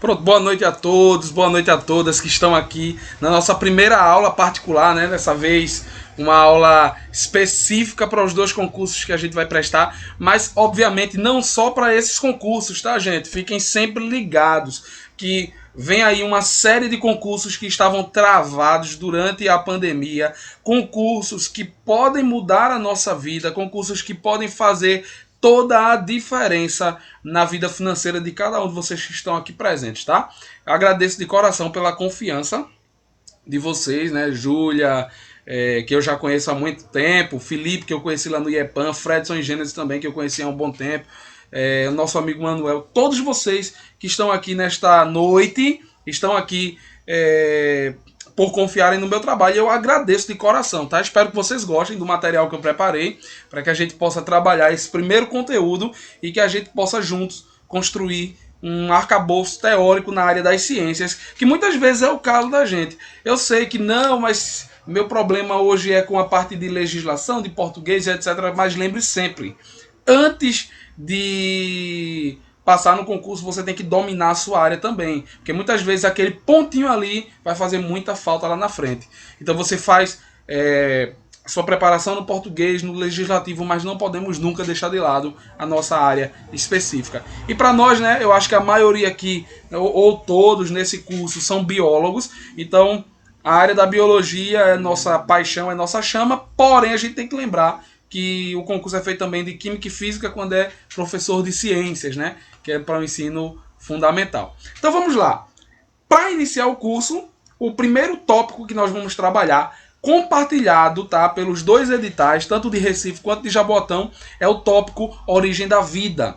Pronto, boa noite a todos, boa noite a todas que estão aqui na nossa primeira aula particular, né? Dessa vez uma aula específica para os dois concursos que a gente vai prestar, mas obviamente não só para esses concursos, tá, gente? Fiquem sempre ligados que vem aí uma série de concursos que estavam travados durante a pandemia, concursos que podem mudar a nossa vida, concursos que podem fazer toda a diferença na vida financeira de cada um de vocês que estão aqui presentes, tá? Eu agradeço de coração pela confiança de vocês, né? Júlia, que eu já conheço há muito tempo, Felipe, que eu conheci lá no IEPAM, Fredson e Gênesis também, que eu conheci há um bom tempo, o nosso amigo Manuel, todos vocês que estão aqui nesta noite, estão aqui por confiarem no meu trabalho. Eu agradeço de coração, tá? Espero que vocês gostem do material que eu preparei para que a gente possa trabalhar esse primeiro conteúdo e que a gente possa juntos construir um arcabouço teórico na área das ciências, que muitas vezes é o caso da gente. Eu sei que não, mas meu problema hoje é com a parte de legislação, de português, etc. Mas lembre sempre, antes de passar no concurso, você tem que dominar a sua área também, porque muitas vezes aquele pontinho ali vai fazer muita falta lá na frente. Então você faz a sua preparação no português, no legislativo, mas não podemos nunca deixar de lado a nossa área específica. E para nós, né, eu acho que a maioria aqui, ou todos nesse curso, são biólogos, então a área da biologia é nossa paixão, é nossa chama, porém a gente tem que lembrar que o concurso é feito também de Química e Física quando é professor de ciências, né? Que é para o ensino fundamental. Então vamos lá. Para iniciar o curso, o primeiro tópico que nós vamos trabalhar, compartilhado, tá, pelos dois editais, tanto de Recife quanto de Jaboatão, é o tópico Origem da Vida.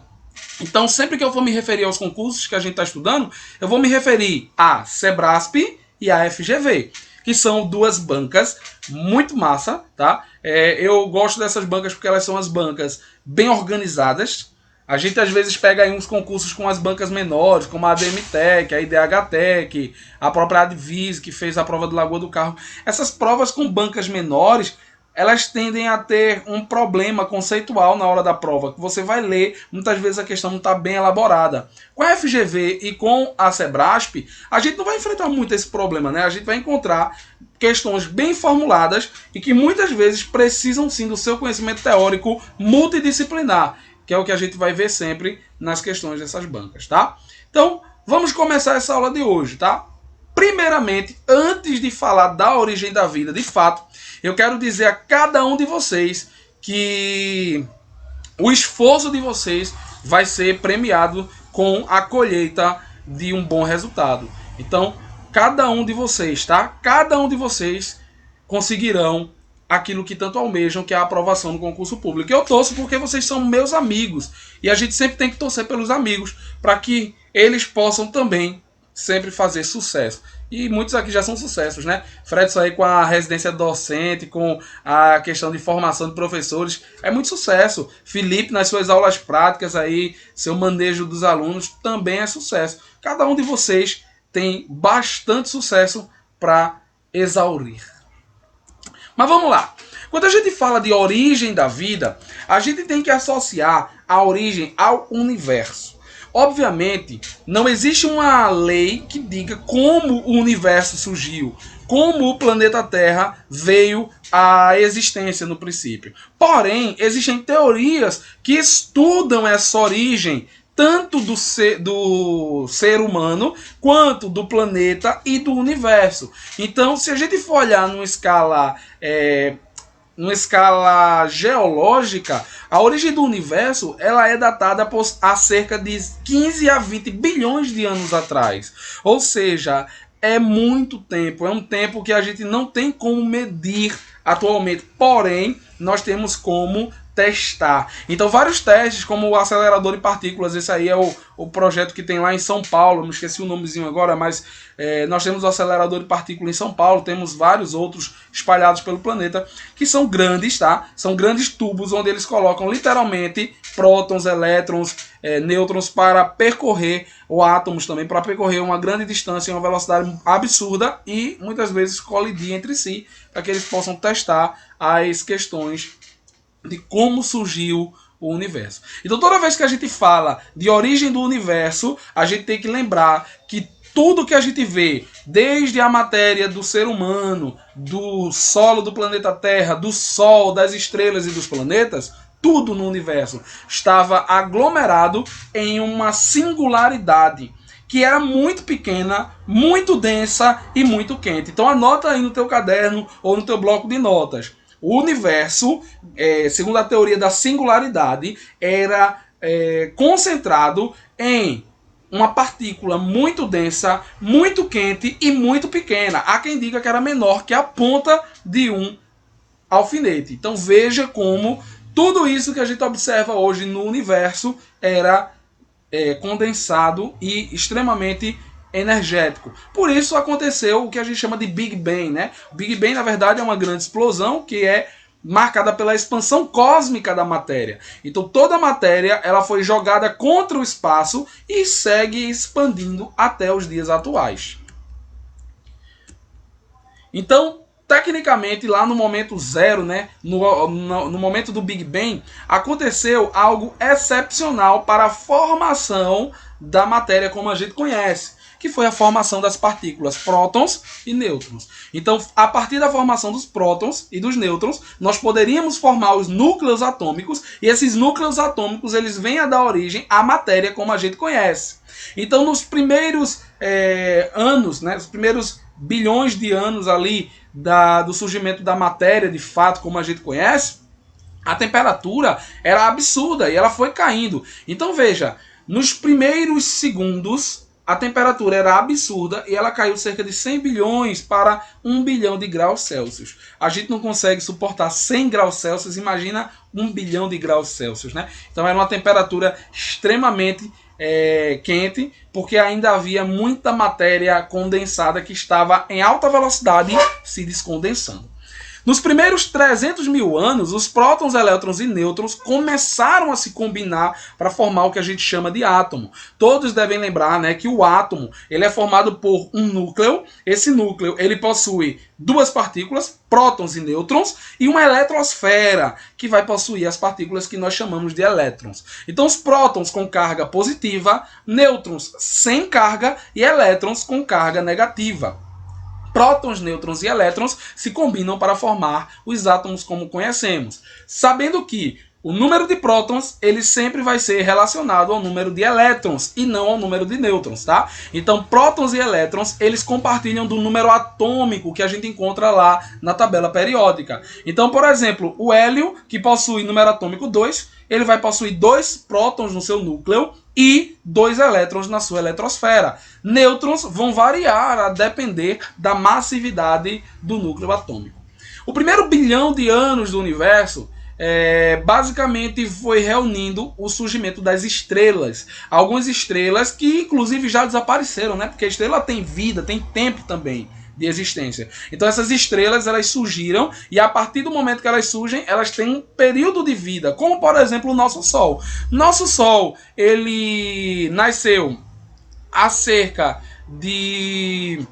Então, sempre que eu for me referir aos concursos que a gente está estudando, eu vou me referir a Sebrasp e a FGV, que são duas bancas muito massa, tá? Eu gosto dessas bancas porque elas são as bancas bem organizadas. A gente às vezes pega aí uns concursos com as bancas menores, como a ADM-Tec, a IDH-Tec, a própria Advise, que fez a prova do Lagoa do Carro. Essas provas com bancas menores, elas tendem a ter um problema conceitual na hora da prova, que você vai ler, muitas vezes a questão não está bem elaborada. Com a FGV e com a Sebrasp, a gente não vai enfrentar muito esse problema, né? A gente vai encontrar questões bem formuladas e que muitas vezes precisam sim do seu conhecimento teórico multidisciplinar, que é o que a gente vai ver sempre nas questões dessas bancas, tá? Então, vamos começar essa aula de hoje, tá? Primeiramente, antes de falar da origem da vida, de fato, eu quero dizer a cada um de vocês que o esforço de vocês vai ser premiado com a colheita de um bom resultado. Então, cada um de vocês, tá? Cada um de vocês conseguirão aquilo que tanto almejam, que é a aprovação no concurso público. Eu torço porque vocês são meus amigos. E a gente sempre tem que torcer pelos amigos para que eles possam também sempre fazer sucesso. E muitos aqui já são sucessos, né? Fredson aí com a residência docente, com a questão de formação de professores, é muito sucesso. Felipe nas suas aulas práticas aí, seu manejo dos alunos também é sucesso. Cada um de vocês tem bastante sucesso para exaurir. Mas vamos lá. Quando a gente fala de origem da vida, a gente tem que associar a origem ao universo. Obviamente, não existe uma lei que diga como o universo surgiu, como o planeta Terra veio à existência no princípio. Porém, existem teorias que estudam essa origem, tanto do ser humano, quanto do planeta e do universo. Então, se a gente for olhar numa escala geológica, a origem do universo ela é datada há cerca de 15 a 20 bilhões de anos atrás. Ou seja, é muito tempo, é um tempo que a gente não tem como medir atualmente, porém, nós temos como testar. Então, vários testes, como o acelerador de partículas, esse aí é o projeto que tem lá em São Paulo, não esqueci o nomezinho agora, mas nós temos o acelerador de partículas em São Paulo, temos vários outros espalhados pelo planeta, que são grandes, tá? São grandes tubos onde eles colocam literalmente prótons, elétrons, nêutrons para percorrer, ou átomos também, para percorrer uma grande distância em uma velocidade absurda e muitas vezes colidir entre si, para que eles possam testar as questões de como surgiu o universo. Então toda vez que a gente fala de origem do universo, a gente tem que lembrar que tudo que a gente vê, desde a matéria do ser humano, do solo do planeta Terra, do Sol, das estrelas e dos planetas, tudo no universo estava aglomerado em uma singularidade que era muito pequena, muito densa e muito quente. Então anota aí no teu caderno ou no teu bloco de notas. O universo, segundo a teoria da singularidade, era concentrado em uma partícula muito densa, muito quente e muito pequena. Há quem diga que era menor que a ponta de um alfinete. Então veja como tudo isso que a gente observa hoje no universo era condensado e extremamente energético. Por isso aconteceu o que a gente chama de Big Bang, né? O Big Bang, na verdade, é uma grande explosão que é marcada pela expansão cósmica da matéria. Então toda a matéria ela foi jogada contra o espaço e segue expandindo até os dias atuais. Então, tecnicamente, lá no momento zero, né, no momento do Big Bang, aconteceu algo excepcional para a formação da matéria como a gente conhece, que foi a formação das partículas prótons e nêutrons. Então, a partir da formação dos prótons e dos nêutrons, nós poderíamos formar os núcleos atômicos, e esses núcleos atômicos eles vêm a dar origem à matéria como a gente conhece. Então, nos primeiros anos, né, os primeiros bilhões de anos ali do surgimento da matéria, de fato, como a gente conhece, a temperatura era absurda e ela foi caindo. Então, veja, nos primeiros segundos, a temperatura era absurda e ela caiu cerca de 100 bilhões para 1 bilhão de graus Celsius. A gente não consegue suportar 100 graus Celsius, imagina 1 bilhão de graus Celsius, né? Então era uma temperatura extremamente quente, porque ainda havia muita matéria condensada que estava em alta velocidade se descondensando. Nos primeiros 300 mil anos, os prótons, elétrons e nêutrons começaram a se combinar para formar o que a gente chama de átomo. Todos devem lembrar, né, que o átomo ele é formado por um núcleo. Esse núcleo ele possui duas partículas, prótons e nêutrons, e uma eletrosfera, que vai possuir as partículas que nós chamamos de elétrons. Então, os prótons com carga positiva, nêutrons sem carga e elétrons com carga negativa. Prótons, nêutrons e elétrons se combinam para formar os átomos como conhecemos. Sabendo que o número de prótons ele sempre vai ser relacionado ao número de elétrons e não ao número de nêutrons, tá? Então, prótons e elétrons eles compartilham do número atômico que a gente encontra lá na tabela periódica. Então, por exemplo, o hélio, que possui número atômico 2, ele vai possuir 2 prótons no seu núcleo e 2 elétrons na sua eletrosfera. Nêutrons vão variar a depender da massividade do núcleo atômico. O primeiro bilhão de anos do universo basicamente foi reunindo o surgimento das estrelas. Algumas estrelas que inclusive já desapareceram, né? Porque a estrela tem vida, tem tempo também de existência. Então essas estrelas elas surgiram e a partir do momento que elas surgem, elas têm um período de vida, como por exemplo o nosso Sol. Nosso Sol, ele nasceu há cerca de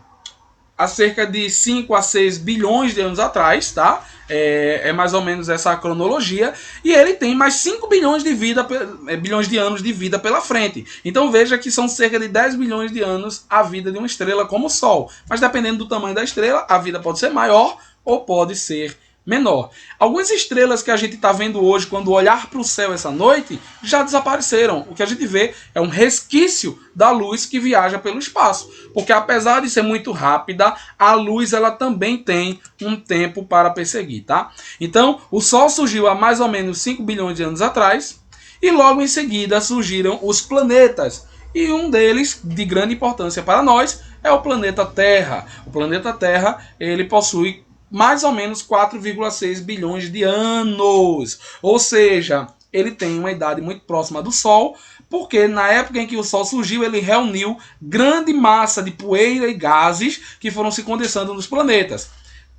5 a 6 bilhões de anos atrás, tá? É mais ou menos essa a cronologia. E ele tem mais 5 bilhões de anos de vida pela frente. Então veja que são cerca de 10 bilhões de anos a vida de uma estrela como o Sol. Mas dependendo do tamanho da estrela, a vida pode ser maior ou pode ser menor. Algumas estrelas que a gente está vendo hoje, quando olhar para o céu essa noite, já desapareceram. O que a gente vê é um resquício da luz que viaja pelo espaço. Porque apesar de ser muito rápida, a luz ela também tem um tempo para perseguir, tá? Então, o Sol surgiu há mais ou menos 5 bilhões de anos atrás e logo em seguida surgiram os planetas. E um deles, de grande importância para nós, é o planeta Terra. O planeta Terra, ele possui mais ou menos 4,6 bilhões de anos. Ou seja, ele tem uma idade muito próxima do Sol, porque na época em que o Sol surgiu, ele reuniu grande massa de poeira e gases que foram se condensando nos planetas.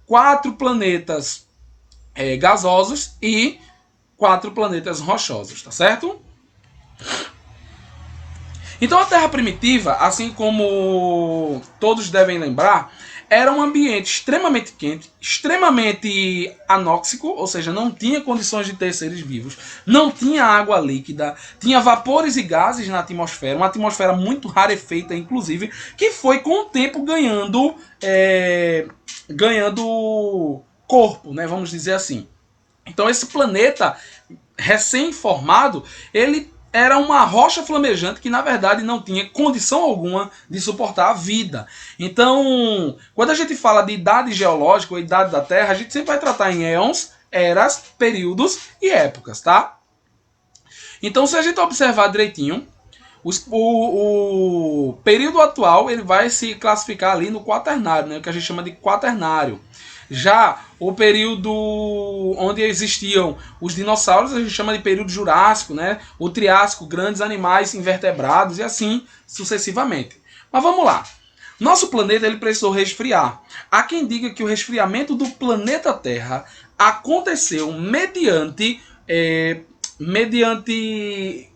4 planetas gasosos e 4 planetas rochosos, tá certo? Então a Terra primitiva, assim como todos devem lembrar, era um ambiente extremamente quente, extremamente anóxico, ou seja, não tinha condições de ter seres vivos, não tinha água líquida, tinha vapores e gases na atmosfera, uma atmosfera muito rarefeita, inclusive, que foi com o tempo ganhando corpo, né, vamos dizer assim. Então esse planeta recém-formado, ele era uma rocha flamejante que na verdade não tinha condição alguma de suportar a vida. Então, quando a gente fala de idade geológica ou idade da Terra, a gente sempre vai tratar em éons, eras, períodos e épocas, tá? Então, se a gente observar direitinho, o período atual ele vai se classificar ali no quaternário, né, o que a gente chama de quaternário. Já o período onde existiam os dinossauros a gente chama de período jurássico, né? O triássico, grandes animais invertebrados e assim sucessivamente. Mas vamos lá. Nosso planeta ele precisou resfriar. Há quem diga que o resfriamento do planeta Terra aconteceu mediante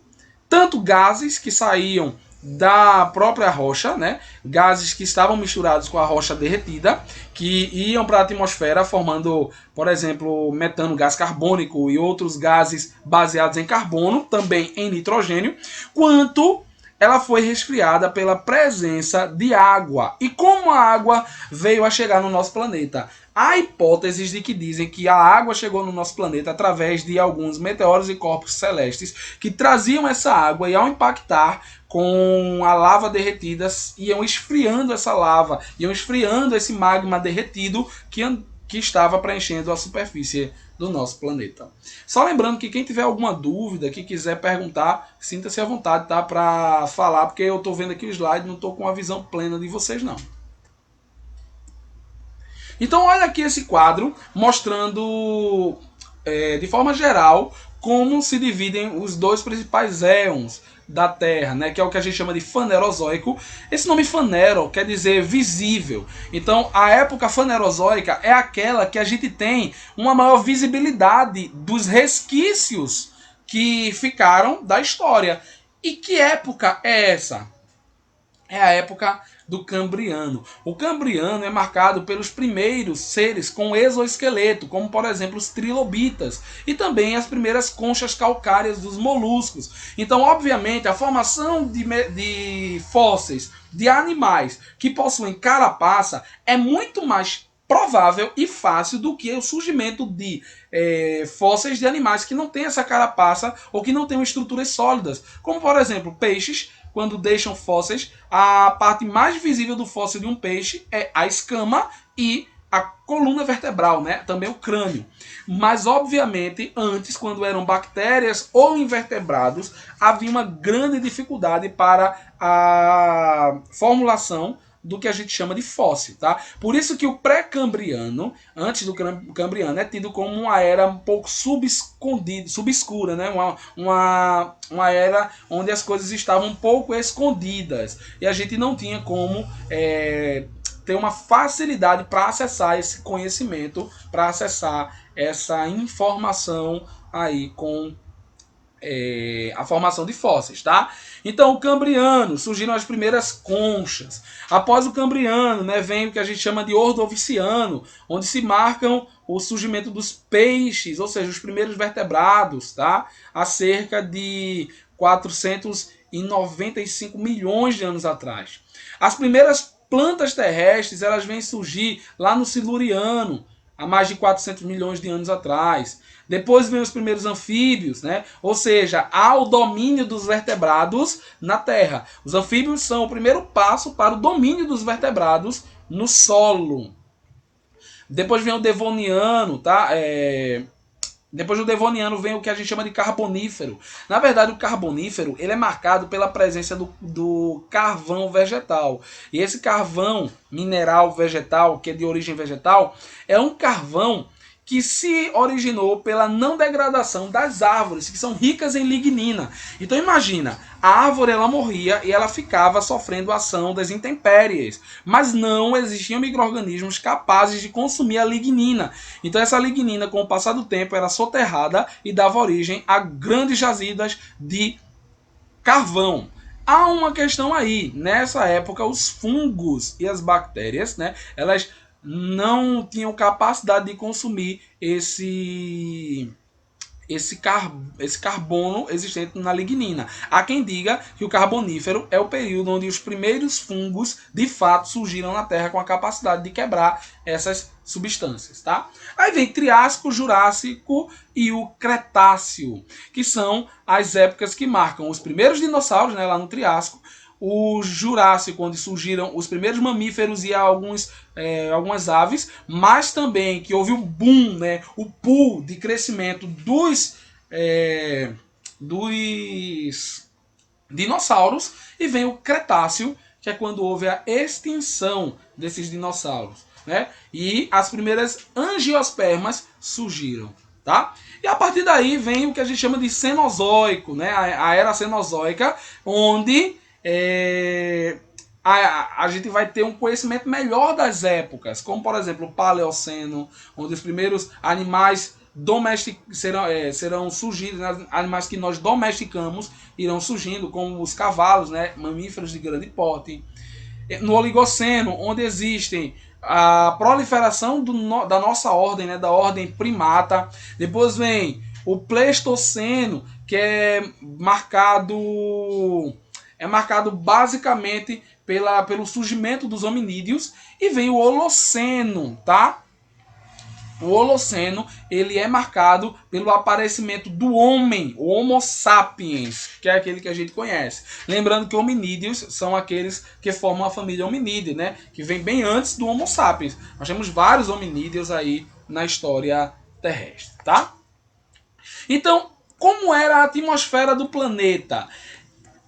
tanto gases que saíam da própria rocha, né? Gases que estavam misturados com a rocha derretida, que iam para a atmosfera formando, por exemplo, metano, gás carbônico e outros gases baseados em carbono, também em nitrogênio, quanto ela foi resfriada pela presença de água. E como a água veio a chegar no nosso planeta? Há hipóteses de que dizem que a água chegou no nosso planeta através de alguns meteoros e corpos celestes que traziam essa água e ao impactar com a lava derretida, iam esfriando essa lava, iam esfriando esse magma derretido que estava preenchendo a superfície do nosso planeta. Só lembrando que quem tiver alguma dúvida, que quiser perguntar, sinta-se à vontade, tá, para falar, porque eu estou vendo aqui o slide, não estou com a visão plena de vocês não. Então olha aqui esse quadro mostrando de forma geral como se dividem os dois principais éons da Terra, né, que é o que a gente chama de fanerozoico. Esse nome fanero quer dizer visível. Então a época fanerozoica é aquela que a gente tem uma maior visibilidade dos resquícios que ficaram da história. E que época é essa? É a época do Cambriano. O Cambriano é marcado pelos primeiros seres com exoesqueleto, como por exemplo os trilobitas, e também as primeiras conchas calcárias dos moluscos. Então, obviamente, a formação de fósseis de animais que possuem carapaça é muito mais provável e fácil do que o surgimento de fósseis de animais que não têm essa carapaça ou que não têm estruturas sólidas, como por exemplo peixes. Quando deixam fósseis, a parte mais visível do fóssil de um peixe é a escama e a coluna vertebral, né? Também o crânio. Mas, obviamente, antes, quando eram bactérias ou invertebrados, havia uma grande dificuldade para a formulação do que a gente chama de fóssil, tá? Por isso que o pré-cambriano, antes do cambriano, é tido como uma era um pouco subescura, né? Uma era onde as coisas estavam um pouco escondidas e a gente não tinha como ter uma facilidade para acessar esse conhecimento, para acessar essa informação aí com a formação de fósseis, tá? Então, o Cambriano, surgiram as primeiras conchas. Após o Cambriano, né, vem o que a gente chama de Ordoviciano, onde se marcam o surgimento dos peixes, ou seja, os primeiros vertebrados, tá? Há cerca de 495 milhões de anos atrás. As primeiras plantas terrestres, elas vêm surgir lá no Siluriano, há mais de 400 milhões de anos atrás. Depois vem os primeiros anfíbios, né? Ou seja, há o domínio dos vertebrados na Terra. Os anfíbios são o primeiro passo para o domínio dos vertebrados no solo. Depois vem o Devoniano, tá? Depois do Devoniano vem o que a gente chama de Carbonífero. Na verdade, o Carbonífero ele é marcado pela presença do carvão vegetal. E esse carvão mineral vegetal, que é de origem vegetal, é um carvão que se originou pela não degradação das árvores, que são ricas em lignina. Então imagina, a árvore ela morria e ela ficava sofrendo a ação das intempéries, mas não existiam micro-organismos capazes de consumir a lignina. Então essa lignina, com o passar do tempo, era soterrada e dava origem a grandes jazidas de carvão. há uma questão aí. Nessa época, os fungos e as bactérias, né, elas não tinham capacidade de consumir esse carbono existente na lignina. Há quem diga que o Carbonífero é o período onde os primeiros fungos de fato surgiram na Terra com a capacidade de quebrar essas substâncias, tá? Aí vem Triássico, Jurássico e o Cretáceo, que são as épocas que marcam os primeiros dinossauros, né, lá no Triássico, o Jurássico, onde surgiram os primeiros mamíferos e algumas aves, mas também que houve o boom, né, o pool de crescimento dos dinossauros, e vem o Cretáceo, que é quando houve a extinção desses dinossauros, né, e as primeiras angiospermas surgiram. Tá? E a partir daí vem o que a gente chama de Cenozoico, né, a era Cenozoica, onde a gente vai ter um conhecimento melhor das épocas, como por exemplo o Paleoceno, onde os primeiros animais serão surgindo, né, animais que nós domesticamos irão surgindo, como os cavalos, né, mamíferos de grande porte. No Oligoceno, onde existem a proliferação da nossa ordem, né, da ordem primata. Depois vem o Pleistoceno, que é marcado basicamente pelo surgimento dos hominídeos, e vem o Holoceno, tá? O Holoceno, ele é marcado pelo aparecimento do homem, o Homo sapiens, que é aquele que a gente conhece. Lembrando que hominídeos são aqueles que formam a família hominídea, né? Que vem bem antes do Homo sapiens. Nós temos vários hominídeos aí na história terrestre, tá? Então, como era a atmosfera do planeta?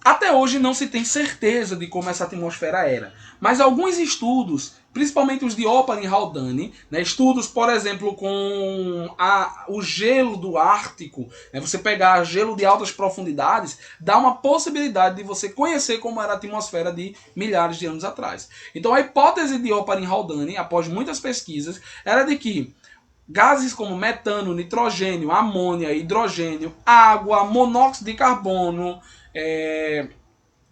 Até hoje não se tem certeza de como essa atmosfera era, mas alguns estudos, principalmente os de Oparin e Haldane, né, estudos, por exemplo, com o gelo do Ártico, né, você pegar gelo de altas profundidades, dá uma possibilidade de você conhecer como era a atmosfera de milhares de anos atrás. Então a hipótese de Oparin e Haldane, após muitas pesquisas, era de que gases como metano, nitrogênio, amônia, hidrogênio, água, monóxido de carbono,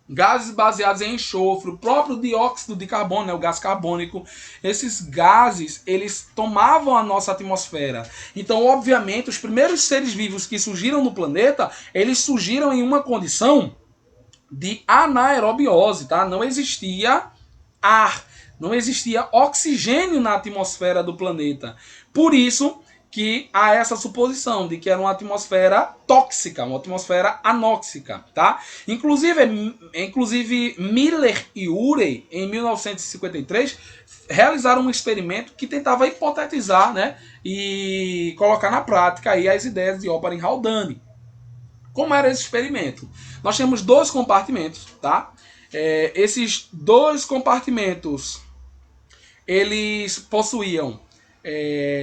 gases baseados em enxofre, o próprio dióxido de carbono, né, o gás carbônico, esses gases, eles tomavam a nossa atmosfera. Então, obviamente, os primeiros seres vivos que surgiram no planeta, eles surgiram em uma condição de anaerobiose, tá? Não existia ar, não existia oxigênio na atmosfera do planeta. Por isso que há essa suposição de que era uma atmosfera tóxica, uma atmosfera anóxica, tá? Inclusive Miller e Urey, em 1953, realizaram um experimento que tentava hipotetizar, né, e colocar na prática aí as ideias de Oparin e Haldane. Como era esse experimento? Nós temos dois compartimentos, tá? Esses dois compartimentos, eles possuíam,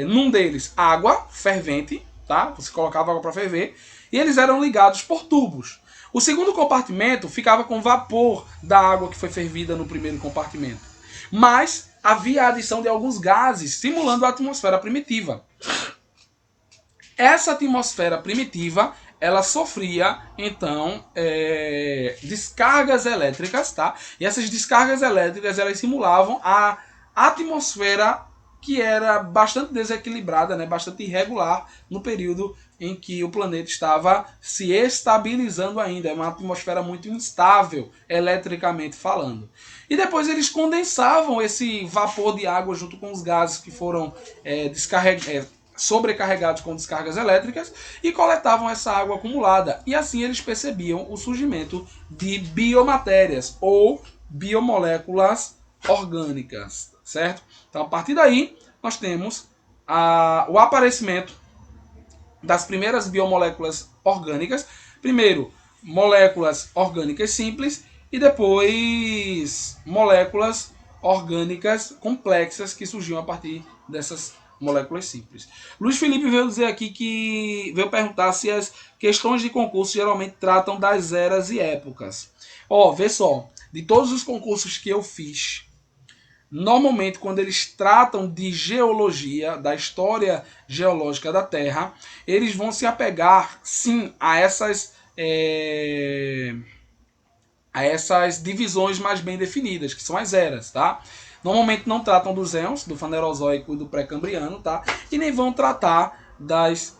num deles, água fervente, tá? Você colocava água para ferver, e eles eram ligados por tubos. O segundo compartimento ficava com vapor da água que foi fervida no primeiro compartimento. Mas havia a adição de alguns gases, simulando a atmosfera primitiva. Essa atmosfera primitiva, ela sofria, então, descargas elétricas, tá? E essas descargas elétricas, elas simulavam a atmosfera que era bastante desequilibrada, né? Bastante irregular no período em que o planeta estava se estabilizando ainda. É uma atmosfera muito instável, eletricamente falando. E depois eles condensavam esse vapor de água junto com os gases que foram sobrecarregados com descargas elétricas, e coletavam essa água acumulada. E assim eles percebiam o surgimento de biomatérias ou biomoléculas orgânicas, certo? Então, a partir daí, nós temos o aparecimento das primeiras biomoléculas orgânicas. Primeiro, moléculas orgânicas simples, e depois moléculas orgânicas complexas que surgiam a partir dessas moléculas simples. Luiz Felipe veio dizer aqui que veio perguntar se as questões de concurso geralmente tratam das eras e épocas. Vê só, de todos os concursos que eu fiz, normalmente quando eles tratam de geologia, da história geológica da Terra, eles vão se apegar sim a a essas divisões mais bem definidas, que são as eras, tá? Normalmente não tratam dos éons, do Fanerozoico e do Pré-Cambriano, tá? E nem vão tratar das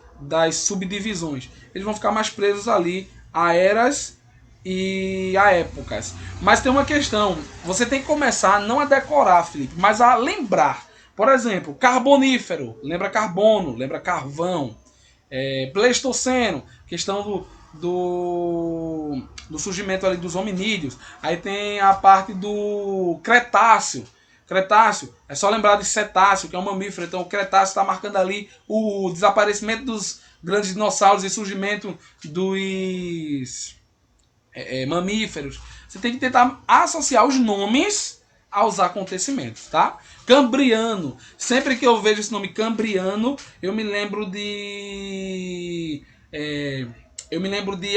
subdivisões. Eles vão ficar mais presos ali a eras e a épocas. Mas tem uma questão, você tem que começar não a decorar, Felipe, mas a lembrar. Por exemplo, carbonífero, lembra carbono, lembra carvão. Pleistoceno, questão do surgimento ali dos hominídeos. Aí tem a parte do Cretáceo. Cretáceo, é só lembrar de Cetáceo, que é um mamífero. Então o Cretáceo está marcando ali o desaparecimento dos grandes dinossauros e surgimento dos mamíferos. Você tem que tentar associar os nomes aos acontecimentos, tá? Cambriano. Sempre que eu vejo esse nome Cambriano, eu me lembro de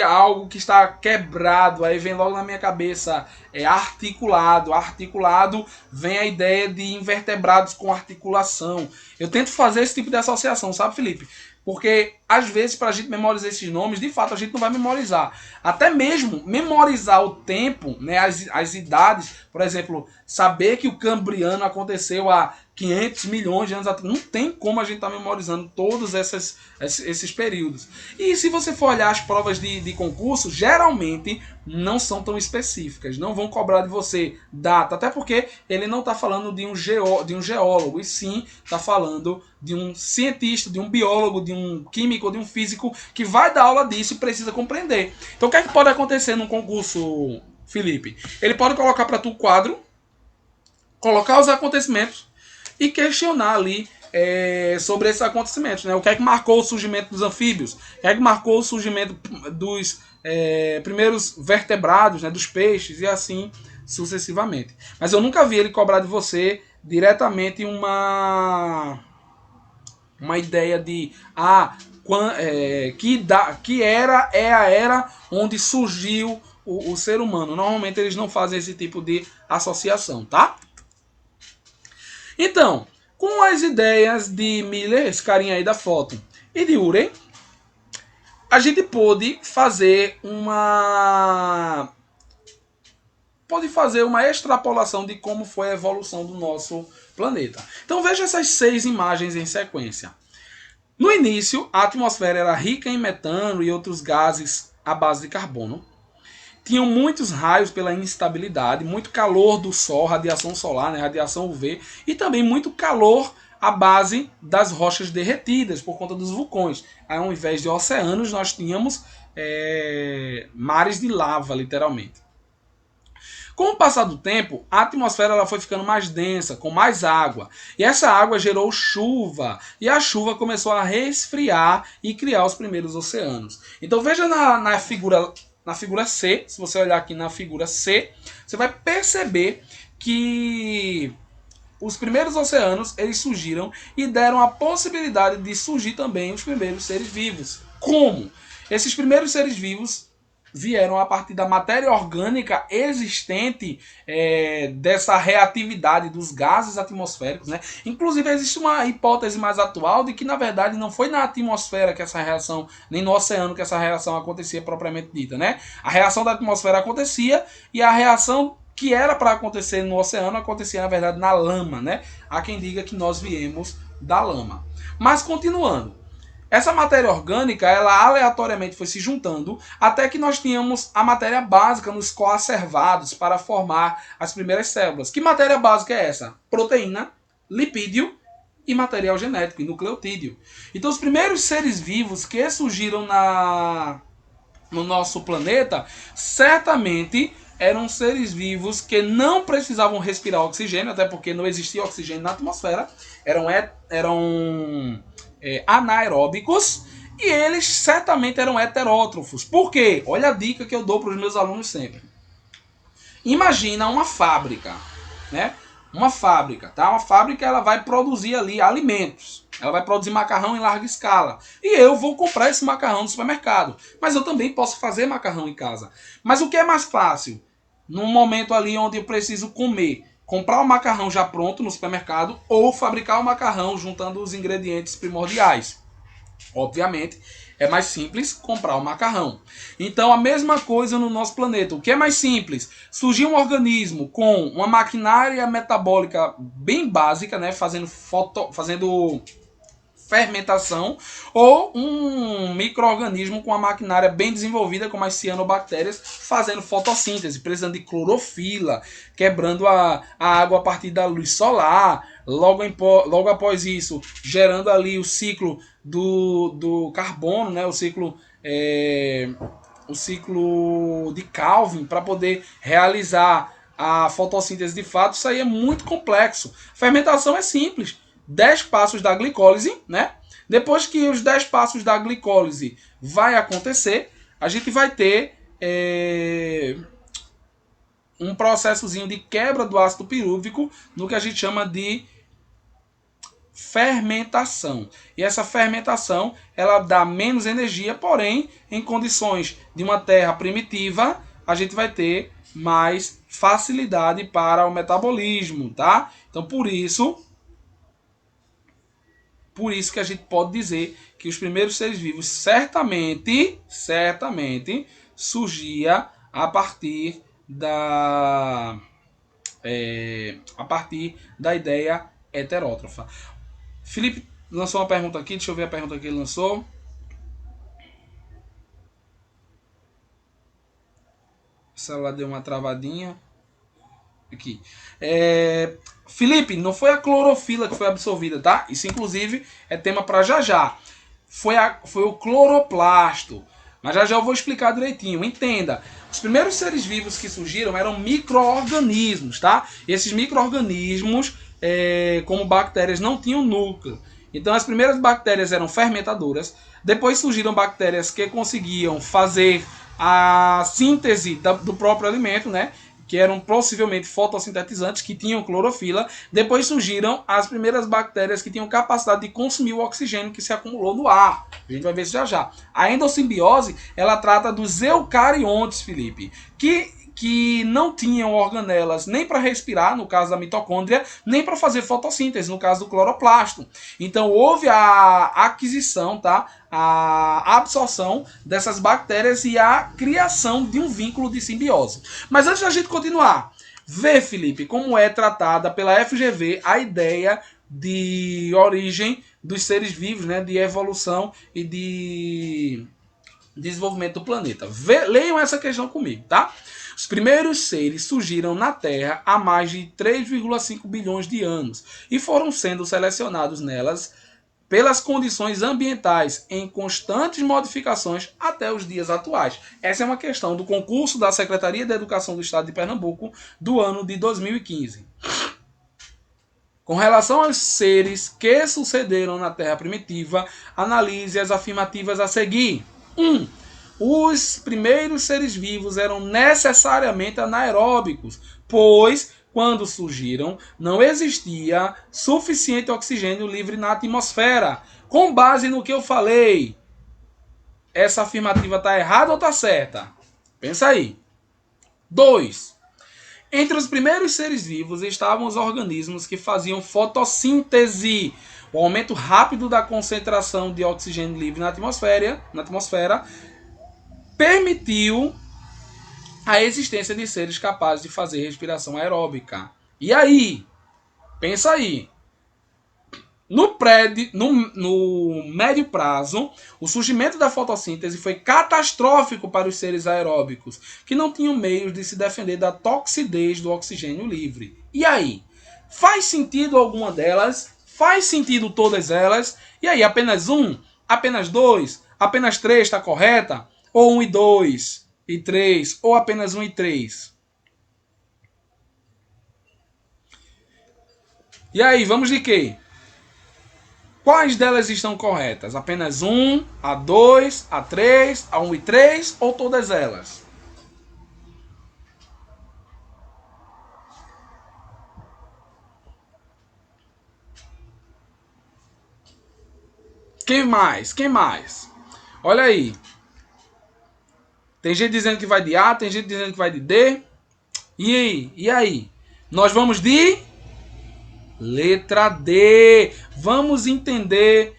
algo que está quebrado. Aí vem logo na minha cabeça articulado. Articulado vem a ideia de invertebrados com articulação. Eu tento fazer esse tipo de associação, sabe, Felipe? Porque, às vezes, para a gente memorizar esses nomes, de fato, a gente não vai memorizar. Até mesmo memorizar o tempo, né, as idades. Por exemplo, saber que o Cambriano aconteceu há 500 milhões de anos atrás. Não tem como a gente estar memorizando todos esses períodos. E se você for olhar as provas de concurso, geralmente não são tão específicas. Não vão cobrar de você data. Até porque ele não está falando de um geólogo, e sim está falando de um cientista, de um biólogo, de um químico, de um físico que vai dar aula disso e precisa compreender. Então o que é que pode acontecer num concurso, Felipe? Ele pode colocar para tu o quadro, colocar os acontecimentos e questionar ali sobre esses acontecimentos, né? O que é que marcou o surgimento dos anfíbios? O que é que marcou o surgimento dos primeiros vertebrados, né? Dos peixes e assim sucessivamente. Mas eu nunca vi ele cobrar de você diretamente uma ideia de que era a era onde surgiu o ser humano. Normalmente eles não fazem esse tipo de associação, tá? Então, com as ideias de Miller, esse carinha aí da foto, e de Urey, a gente pôde fazer uma extrapolação de como foi a evolução do nosso planeta. Então veja essas 6 imagens em sequência. No início, a atmosfera era rica em metano e outros gases à base de carbono. Tinham muitos raios pela instabilidade, muito calor do Sol, radiação solar, né, radiação UV, e também muito calor à base das rochas derretidas por conta dos vulcões. Aí, ao invés de oceanos, nós tínhamos mares de lava, literalmente. Com o passar do tempo, a atmosfera ela foi ficando mais densa, com mais água. E essa água gerou chuva. E a chuva começou a resfriar e criar os primeiros oceanos. Então veja na figura C, se você olhar aqui na figura C, você vai perceber que os primeiros oceanos eles surgiram e deram a possibilidade de surgir também os primeiros seres vivos. Como? Esses primeiros seres vivos vieram a partir da matéria orgânica existente dessa reatividade dos gases atmosféricos, né? Inclusive existe uma hipótese mais atual de que na verdade não foi na atmosfera que essa reação, nem no oceano que essa reação acontecia propriamente dita, né? A reação da atmosfera acontecia e a reação que era para acontecer no oceano acontecia na verdade na lama, né? Há quem diga que nós viemos da lama. Mas continuando, essa matéria orgânica, ela aleatoriamente foi se juntando até que nós tínhamos a matéria básica nos coacervados para formar as primeiras células. Que matéria básica é essa? Proteína, lipídio e material genético, e nucleotídeo. Então os primeiros seres vivos que surgiram no nosso planeta, certamente eram seres vivos que não precisavam respirar oxigênio, até porque não existia oxigênio na atmosfera, eram anaeróbicos e eles certamente eram heterótrofos. Por quê? Olha a dica que eu dou para os meus alunos sempre. Imagina uma fábrica, né? Uma fábrica, tá? Uma fábrica ela vai produzir ali alimentos. Ela vai produzir macarrão em larga escala. E eu vou comprar esse macarrão no supermercado. Mas eu também posso fazer macarrão em casa. Mas o que é mais fácil? Num momento ali onde eu preciso comer, comprar o macarrão já pronto no supermercado ou fabricar o macarrão juntando os ingredientes primordiais. Obviamente, É mais simples comprar o macarrão. Então a mesma coisa no nosso planeta. O que é mais simples? Surgir um organismo com uma maquinária metabólica bem básica, né? Fazendo fermentação, ou um micro-organismo com uma maquinária bem desenvolvida, como as cianobactérias, fazendo fotossíntese, precisando de clorofila, quebrando a água a partir da luz solar, logo após isso, gerando ali o ciclo do carbono, né? O ciclo de Calvin, para poder realizar a fotossíntese de fato. Isso aí é muito complexo. Fermentação é simples. 10 passos da glicólise, né? Depois que os 10 passos da glicólise vai acontecer, a gente vai ter um processozinho de quebra do ácido pirúvico no que a gente chama de fermentação. E essa fermentação, ela dá menos energia, porém, em condições de uma terra primitiva, a gente vai ter mais facilidade para o metabolismo, tá? Então, por isso que a gente pode dizer que os primeiros seres vivos certamente surgia a partir da ideia heterótrofa. Felipe lançou uma pergunta aqui, deixa eu ver a pergunta que ele lançou. O celular deu uma travadinha. Aqui. Felipe, não foi a clorofila que foi absorvida, tá? Isso, inclusive, é tema para já. Foi o cloroplasto. Mas já eu vou explicar direitinho. Entenda. Os primeiros seres vivos que surgiram eram micro-organismos, tá? Esses micro-organismos, como bactérias, não tinham núcleo. Então, as primeiras bactérias eram fermentadoras. Depois surgiram bactérias que conseguiam fazer a síntese do próprio alimento, né? Que eram possivelmente fotossintetizantes, que tinham clorofila. Depois surgiram as primeiras bactérias que tinham capacidade de consumir o oxigênio que se acumulou no ar. A gente vai ver isso já. A endossimbiose, ela trata dos eucariontes, Felipe, que não tinham organelas nem para respirar, no caso da mitocôndria, nem para fazer fotossíntese, no caso do cloroplasto. Então houve a aquisição, tá? A absorção dessas bactérias e a criação de um vínculo de simbiose. Mas antes da gente continuar, vê, Felipe, como é tratada pela FGV a ideia de origem dos seres vivos, né? De evolução e de desenvolvimento do planeta. Leiam essa questão comigo, tá? Os primeiros seres surgiram na Terra há mais de 3,5 bilhões de anos e foram sendo selecionados nelas pelas condições ambientais em constantes modificações até os dias atuais. Essa é uma questão do concurso da Secretaria de Educação do Estado de Pernambuco do ano de 2015. Com relação aos seres que sucederam na Terra primitiva, analise as afirmativas a seguir. 1. Os primeiros seres vivos eram necessariamente anaeróbicos, pois, quando surgiram, não existia suficiente oxigênio livre na atmosfera. Com base no que eu falei, essa afirmativa está errada ou está certa? Pensa aí. 2. Entre os primeiros seres vivos estavam os organismos que faziam fotossíntese. O aumento rápido da concentração de oxigênio livre na atmosfera permitiu a existência de seres capazes de fazer respiração aeróbica. E aí? Pensa aí. No médio prazo, o surgimento da fotossíntese foi catastrófico para os seres aeróbicos, que não tinham meios de se defender da toxidez do oxigênio livre. E aí? Faz sentido alguma delas? Faz sentido todas elas? E aí, apenas 1? Apenas 2? Apenas 3 está correta? Ou 1 e 2 e 3? Ou apenas 1 e 3? E aí, vamos de quê? Quais delas estão corretas? Apenas 1, a 2, a 3, a 1 e 3 ou todas elas? Quem mais? Quem mais? Olha aí. Tem gente dizendo que vai de A, tem gente dizendo que vai de D. E aí? Nós vamos de letra D. Vamos entender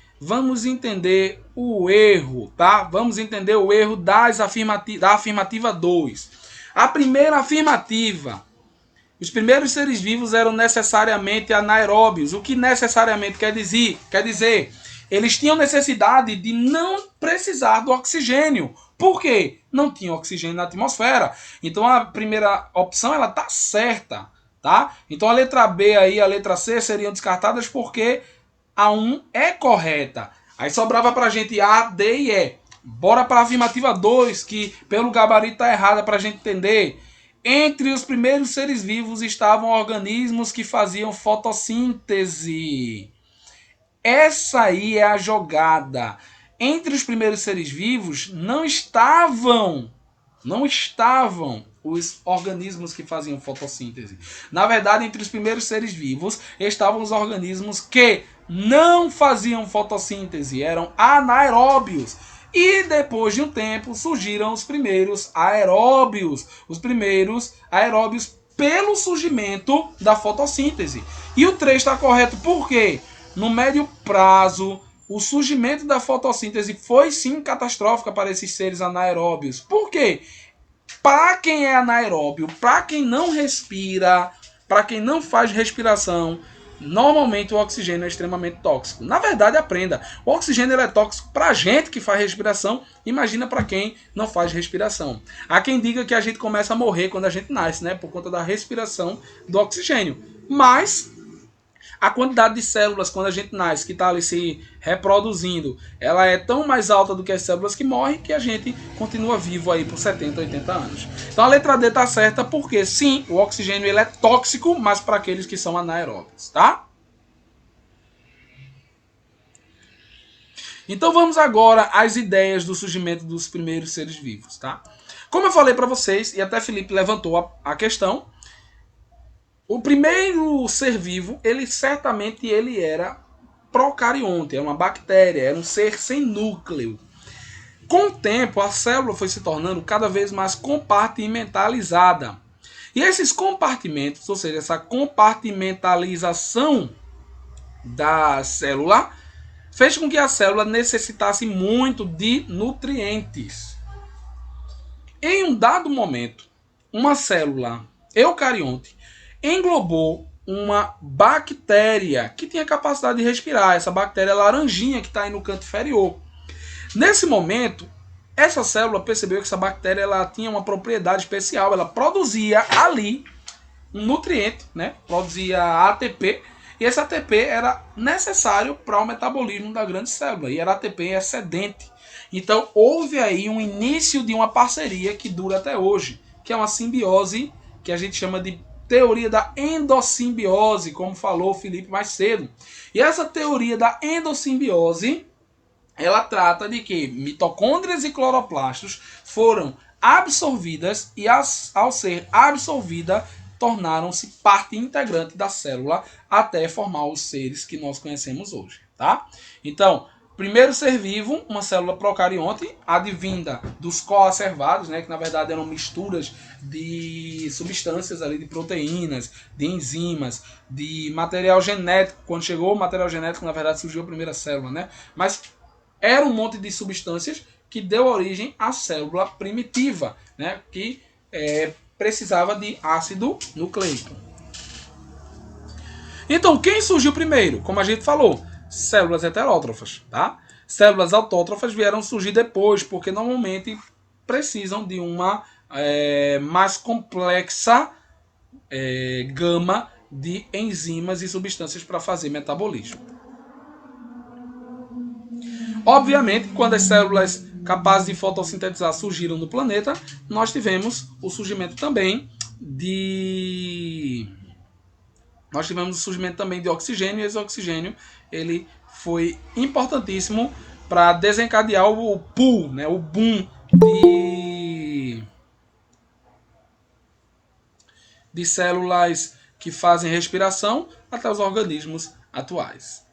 o erro, tá? Vamos entender o erro da afirmativa 2. A primeira afirmativa: os primeiros seres vivos eram necessariamente anaeróbios. O que necessariamente quer dizer? Eles tinham necessidade de não precisar do oxigênio. Por quê? Não tinha oxigênio na atmosfera. Então a primeira opção ela tá certa, tá? Então a letra B aí, a letra C seriam descartadas porque a 1 é correta. Aí sobrava pra gente A, D e E. Bora para a afirmativa 2, que pelo gabarito tá errada pra gente entender. Entre os primeiros seres vivos estavam organismos que faziam fotossíntese. Essa aí é a jogada. Entre os primeiros seres vivos não estavam os organismos que faziam fotossíntese. Na verdade, entre os primeiros seres vivos estavam os organismos que não faziam fotossíntese, eram anaeróbios. E depois de um tempo surgiram os primeiros aeróbios. Os primeiros aeróbios pelo surgimento da fotossíntese. E o 3 está correto por quê? No médio prazo, o surgimento da fotossíntese foi sim catastrófico para esses seres anaeróbios. Por quê? Para quem é anaeróbio, para quem não respira, para quem não faz respiração, normalmente o oxigênio é extremamente tóxico. Na verdade, aprenda, o oxigênio é tóxico para a gente que faz respiração, imagina para quem não faz respiração. Há quem diga que a gente começa a morrer quando a gente nasce, né, por conta da respiração do oxigênio. Mas a quantidade de células quando a gente nasce, que está ali se reproduzindo, ela é tão mais alta do que as células que morrem, que a gente continua vivo aí por 70, 80 anos. Então a letra D está certa porque sim, o oxigênio ele é tóxico, mas para aqueles que são anaeróbios, tá? Então vamos agora às ideias do surgimento dos primeiros seres vivos, tá? Como eu falei para vocês, e até Felipe levantou a questão, o primeiro ser vivo, ele certamente era procarionte, era uma bactéria, era um ser sem núcleo. Com o tempo, a célula foi se tornando cada vez mais compartimentalizada. E esses compartimentos, ou seja, essa compartimentalização da célula, fez com que a célula necessitasse muito de nutrientes. Em um dado momento, uma célula eucarionte englobou uma bactéria que tinha capacidade de respirar, essa bactéria laranjinha que está aí no canto inferior. Nesse momento, essa célula percebeu que essa bactéria ela tinha uma propriedade especial, ela produzia ali um nutriente, né? Produzia ATP, e esse ATP era necessário para o metabolismo da grande célula, e era ATP excedente. Então houve aí um início de uma parceria que dura até hoje, que é uma simbiose que a gente chama de teoria da endossimbiose, como falou o Felipe mais cedo. E essa teoria da endossimbiose, ela trata de que mitocôndrias e cloroplastos foram absorvidas e ao ser absorvida tornaram-se parte integrante da célula até formar os seres que nós conhecemos hoje, tá? Então, primeiro ser vivo, uma célula procarionte, advinda dos coacervados, né, que na verdade eram misturas de substâncias ali, de proteínas, de enzimas, de material genético. Quando chegou o material genético, na verdade surgiu a primeira célula, né? Mas era um monte de substâncias que deu origem à célula primitiva, né, que precisava de ácido nucleico. Então, quem surgiu primeiro? Como a gente falou, células heterótrofas, tá? Células autótrofas vieram surgir depois, porque normalmente precisam de uma mais complexa gama de enzimas e substâncias para fazer metabolismo. Obviamente, quando as células capazes de fotossintetizar surgiram no planeta, nós tivemos o surgimento também de oxigênio, e esse oxigênio ele foi importantíssimo para desencadear o pull, né, o boom de células que fazem respiração até os organismos atuais.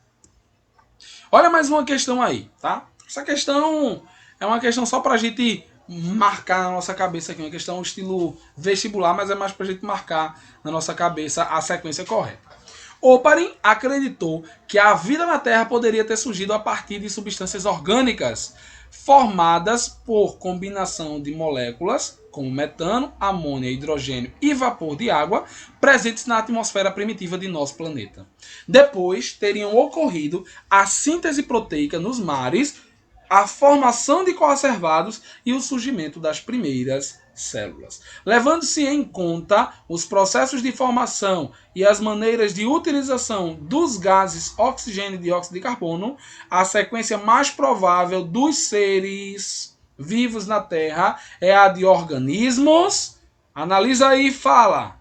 Olha mais uma questão aí, tá? Essa questão é uma questão só para a gente marcar na nossa cabeça aqui, uma questão estilo vestibular, mas é mais para a gente marcar na nossa cabeça a sequência correta. Oparin acreditou que a vida na Terra poderia ter surgido a partir de substâncias orgânicas formadas por combinação de moléculas como metano, amônia, hidrogênio e vapor de água presentes na atmosfera primitiva de nosso planeta. Depois teriam ocorrido a síntese proteica nos mares, a formação de conservados e o surgimento das primeiras células. Levando-se em conta os processos de formação e as maneiras de utilização dos gases oxigênio e dióxido de carbono, a sequência mais provável dos seres vivos na Terra é a de organismos. Analisa aí e fala.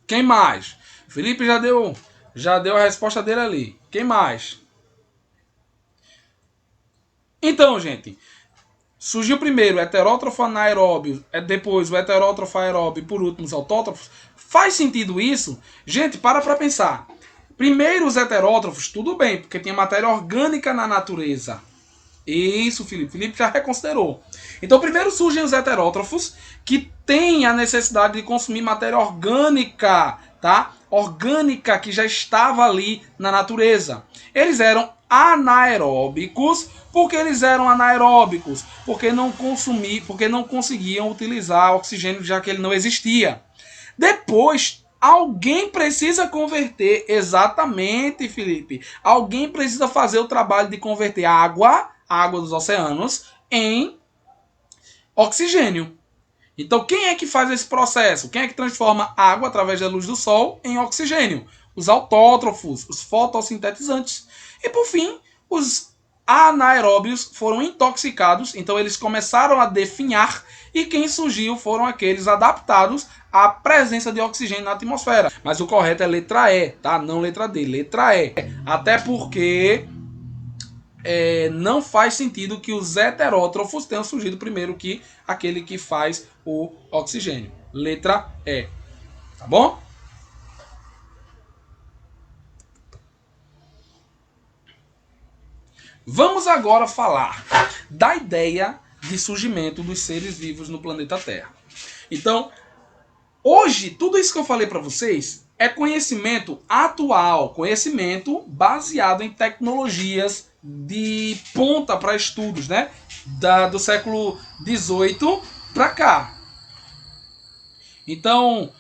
Quem mais? Felipe já deu a resposta dele ali. Quem mais? Então, gente, surgiu primeiro o heterótrofo anaeróbio, depois o heterótrofo aeróbio e por último os autótrofos. Faz sentido isso? Gente, para pensar. Primeiro os heterótrofos, tudo bem, porque tinha matéria orgânica na natureza. Isso, Felipe. Felipe já reconsiderou. Então, primeiro surgem os heterótrofos, que têm a necessidade de consumir matéria orgânica, tá? Orgânica que já estava ali na natureza. Eles eram anaeróbicos. Por que eles eram anaeróbicos? Porque não conseguiam utilizar oxigênio, já que ele não existia. Depois, alguém precisa converter, exatamente, Felipe. Alguém precisa fazer o trabalho de converter a água dos oceanos, em oxigênio. Então, quem é que faz esse processo? Quem é que transforma água através da luz do sol em oxigênio? Os autótrofos, os fotossintetizantes. E, por fim, os anaeróbios foram intoxicados, então eles começaram a definhar, e quem surgiu foram aqueles adaptados à presença de oxigênio na atmosfera. Mas o correto é letra E, tá? Não letra D, letra E. Até porque não faz sentido que os heterótrofos tenham surgido primeiro que aquele que faz o oxigênio. Letra E. Tá bom? Vamos agora falar da ideia de surgimento dos seres vivos no planeta Terra. Então, hoje, tudo isso que eu falei para vocês é conhecimento atual, conhecimento baseado em tecnologias de ponta para estudos, né? Do século XVIII para cá. Então,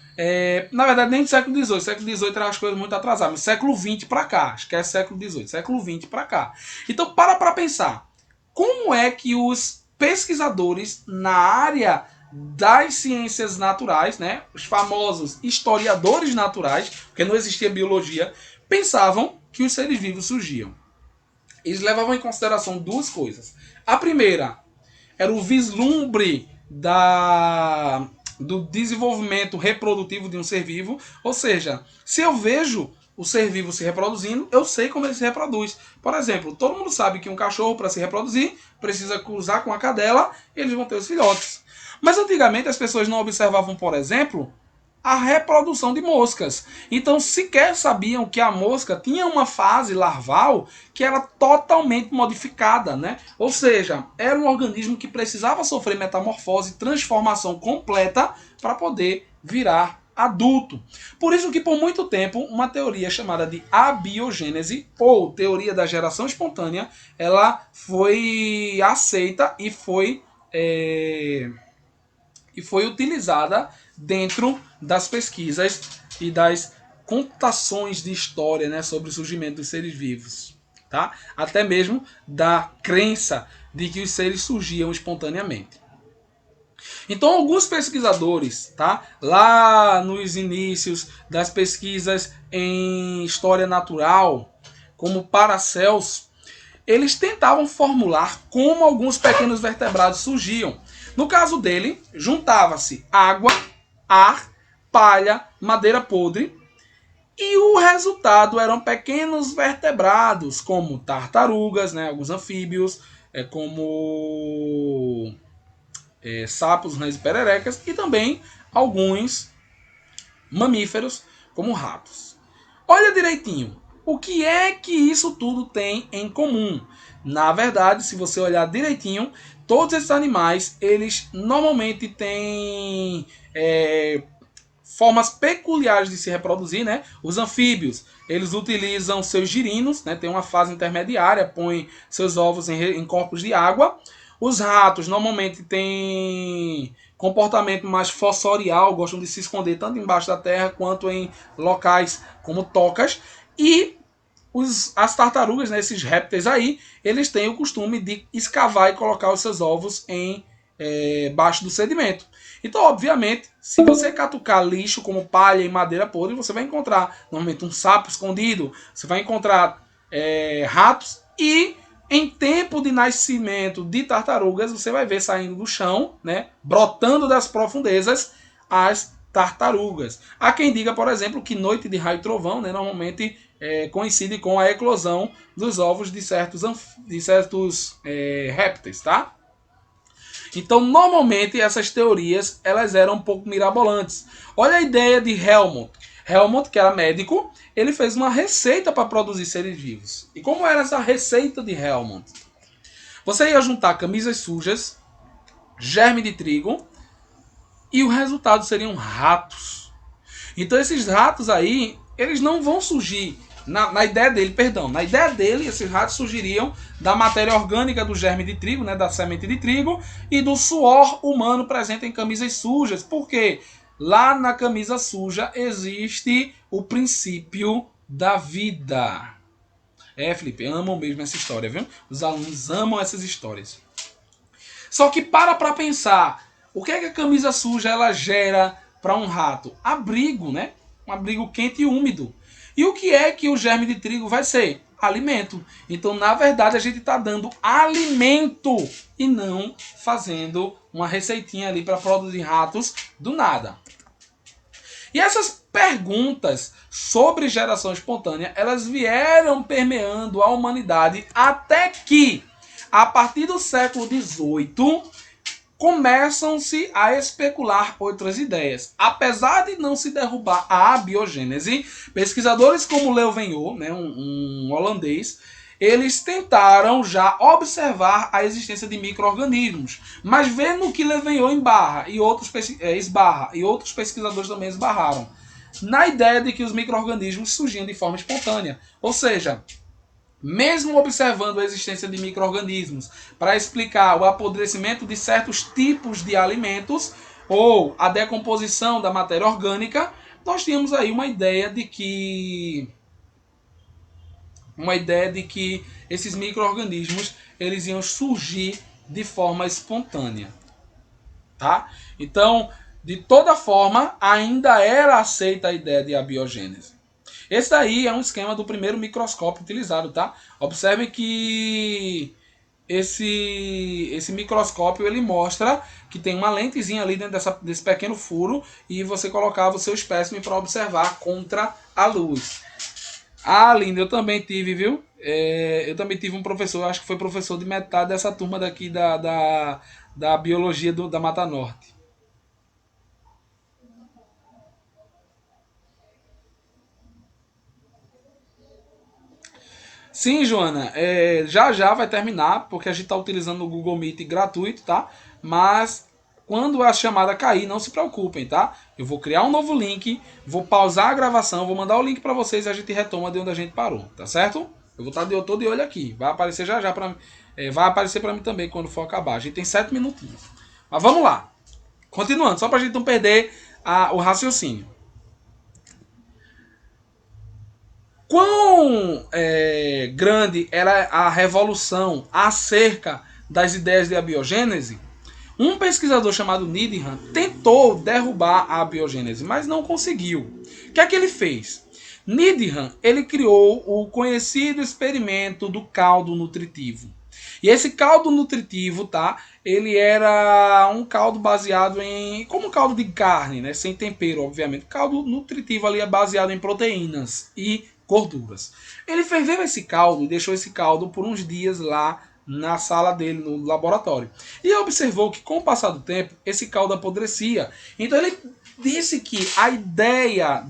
na verdade, nem do século XVIII. Século XVIII eram as coisas muito atrasadas, mas século XX para cá. Esquece século XVIII. Século XX para cá. Então, para pensar. Como é que os pesquisadores na área das ciências naturais, né, os famosos historiadores naturais, porque não existia biologia, pensavam que os seres vivos surgiam? Eles levavam em consideração duas coisas. A primeira era o vislumbre do desenvolvimento reprodutivo de um ser vivo. Ou seja, se eu vejo o ser vivo se reproduzindo, eu sei como ele se reproduz. Por exemplo, todo mundo sabe que um cachorro, para se reproduzir, precisa cruzar com a cadela e eles vão ter os filhotes. Mas antigamente as pessoas não observavam, por exemplo, a reprodução de moscas. Então sequer sabiam que a mosca tinha uma fase larval que era totalmente modificada, né? Ou seja, era um organismo que precisava sofrer metamorfose, transformação completa para poder virar adulto. Por isso que por muito tempo uma teoria chamada de abiogênese ou teoria da geração espontânea, ela foi aceita e foi utilizada dentro das pesquisas e das contações de história, né, sobre o surgimento dos seres vivos, tá? Até mesmo da crença de que os seres surgiam espontaneamente. Então, alguns pesquisadores, tá, lá nos inícios das pesquisas em história natural, como Paracelso, eles tentavam formular como alguns pequenos vertebrados surgiam. No caso dele, juntava-se água, ar, palha, madeira podre, e o resultado eram pequenos vertebrados, como tartarugas, né, alguns anfíbios, como sapos, rãs e pererecas, e também alguns mamíferos, como ratos. Olha direitinho, O que é que isso tudo tem em comum? Na verdade, se você olhar direitinho, todos esses animais, eles normalmente têm formas peculiares de se reproduzir, né? Os anfíbios, eles utilizam seus girinos, né? Tem uma fase intermediária, põem seus ovos em corpos de água. Os ratos normalmente têm comportamento mais fossorial, gostam de se esconder tanto embaixo da terra quanto em locais como tocas. E as tartarugas, né, esses répteis aí, eles têm o costume de escavar e colocar os seus ovos baixo do sedimento. Então, obviamente, se você catucar lixo como palha e madeira podre, você vai encontrar normalmente um sapo escondido, você vai encontrar ratos e em tempo de nascimento de tartarugas, você vai ver saindo do chão, né, brotando das profundezas, as tartarugas. Há quem diga, por exemplo, que noite de raio e trovão, né, normalmente coincide com a eclosão dos ovos de certos répteis, tá? Então, normalmente, essas teorias elas eram um pouco mirabolantes. Olha a ideia de Helmut. Helmut, que era médico, ele fez uma receita para produzir seres vivos. E como era essa receita de Helmut? Você ia juntar camisas sujas, germe de trigo, e o resultado seriam ratos. Então, esses ratos aí, eles não vão surgir na ideia dele, esses ratos surgiriam da matéria orgânica do germe de trigo, né, da semente de trigo, e do suor humano presente em camisas sujas. Por quê? Lá na camisa suja existe o princípio da vida. Felipe, amam mesmo essa história, viu? Os alunos amam essas histórias. Só que para pensar, o que é que a camisa suja ela gera para um rato? Abrigo, né? Um abrigo quente e úmido. E o que é que o germe de trigo vai ser? Alimento. Então, na verdade, a gente está dando alimento e não fazendo uma receitinha ali para produzir ratos do nada. E essas perguntas sobre geração espontânea, elas vieram permeando a humanidade até que, a partir do século XVIII, começam-se a especular outras ideias. Apesar de não se derrubar a abiogênese, pesquisadores como Leuvenhoek, né, um holandês, eles tentaram já observar a existência de micro-organismos, mas vendo que Leuvenhoek esbarra e outros pesquisadores também esbarraram na ideia de que os micro-organismos surgiam de forma espontânea. Ou seja, mesmo observando a existência de micro-organismos para explicar o apodrecimento de certos tipos de alimentos ou a decomposição da matéria orgânica, nós tínhamos aí uma ideia de que esses micro-organismos eles iam surgir de forma espontânea, tá? Então, de toda forma, ainda era aceita a ideia de abiogênese. Esse daí é um esquema do primeiro microscópio utilizado, tá? Observe que esse microscópio ele mostra que tem uma lentezinha ali dentro desse pequeno furo e você colocava o seu espécime para observar contra a luz. Ah, Linda, eu também tive, viu? Eu também tive um professor, acho que foi professor de metade dessa turma daqui da biologia da Mata Norte. Sim, Joana, já já vai terminar, porque a gente está utilizando o Google Meet gratuito, tá? Mas quando a chamada cair, não se preocupem, tá? Eu vou criar um novo link, vou pausar a gravação, vou mandar o link para vocês e a gente retoma de onde a gente parou, tá certo? Eu vou estar todo de olho aqui, vai aparecer já já para vai aparecer para mim também quando for acabar. A gente tem 7 minutinhos. Mas vamos lá. Continuando, só para a gente não perder o raciocínio. Quão grande era a revolução acerca das ideias de abiogênese, um pesquisador chamado Needham tentou derrubar a abiogênese, mas não conseguiu. O que é que ele fez? Needham ele criou o conhecido experimento do caldo nutritivo. E esse caldo nutritivo, tá? Ele era um caldo baseado como um caldo de carne, né? Sem tempero, obviamente. Caldo nutritivo ali é baseado em proteínas e gorduras. Ele ferveu esse caldo e deixou esse caldo por uns dias lá na sala dele, no laboratório. E observou que com o passar do tempo, esse caldo apodrecia. Então ele disse que a ideia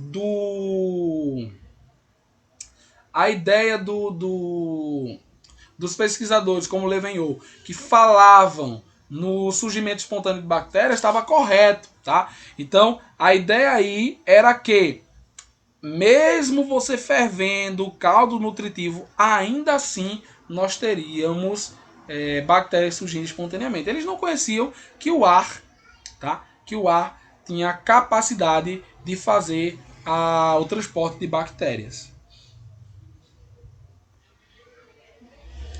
a ideia dos pesquisadores, como Levenhou, que falavam no surgimento espontâneo de bactérias, estava correto, tá? Então, a ideia aí era que, mesmo você fervendo o caldo nutritivo, ainda assim nós teríamos bactérias surgindo espontaneamente. Eles não conheciam que o ar, tá? Que o ar tinha a capacidade de fazer o transporte de bactérias.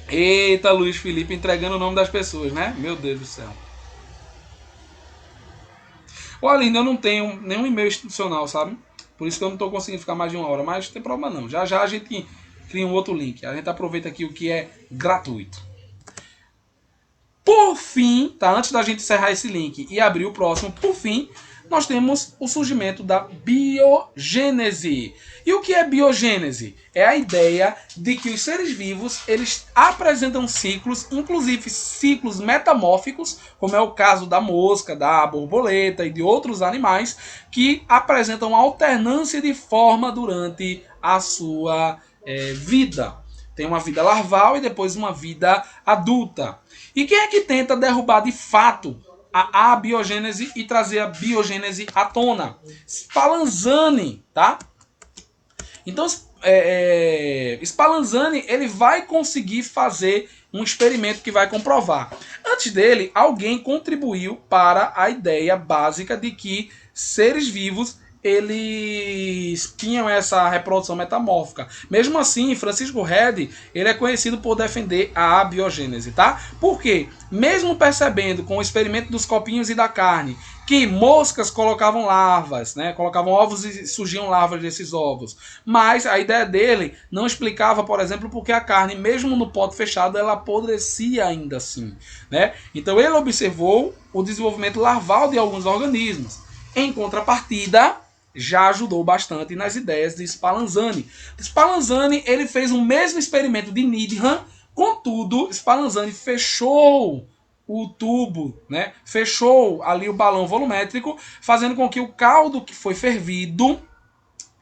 Eita, Luiz Felipe entregando o nome das pessoas, né? Meu Deus do céu. Olha, ainda eu não tenho nenhum e-mail institucional, sabe? Por isso que eu não estou conseguindo ficar mais de uma hora. Mas não tem problema não. Já já a gente cria um outro link. A gente aproveita aqui o que é gratuito. Por fim, tá? Antes da gente encerrar esse link e abrir o próximo, por fim, nós temos o surgimento da biogênese. E o que é biogênese? É a ideia de que os seres vivos, eles apresentam ciclos, inclusive ciclos metamórficos, como é o caso da mosca, da borboleta e de outros animais, que apresentam alternância de forma durante a sua vida. Tem uma vida larval e depois uma vida adulta. E quem é que tenta derrubar de fato a abiogênese e trazer a biogênese à tona? Spallanzani, tá? Então, Spallanzani, ele vai conseguir fazer um experimento que vai comprovar. Antes dele, alguém contribuiu para a ideia básica de que seres vivos eles tinham essa reprodução metamórfica. Mesmo assim, Francisco Redi, ele é conhecido por defender a abiogênese, tá? Por quê? Mesmo percebendo com o experimento dos copinhos e da carne que moscas colocavam larvas, né? Colocavam ovos e surgiam larvas desses ovos. Mas a ideia dele não explicava, por exemplo, porque a carne, mesmo no pote fechado, ela apodrecia ainda assim, né? Então ele observou o desenvolvimento larval de alguns organismos. Em contrapartida, já ajudou bastante nas ideias de Spallanzani. Spallanzani, ele fez o mesmo experimento de Needham, contudo, Spallanzani fechou o tubo, né? Fechou ali o balão volumétrico, fazendo com que o caldo que foi fervido,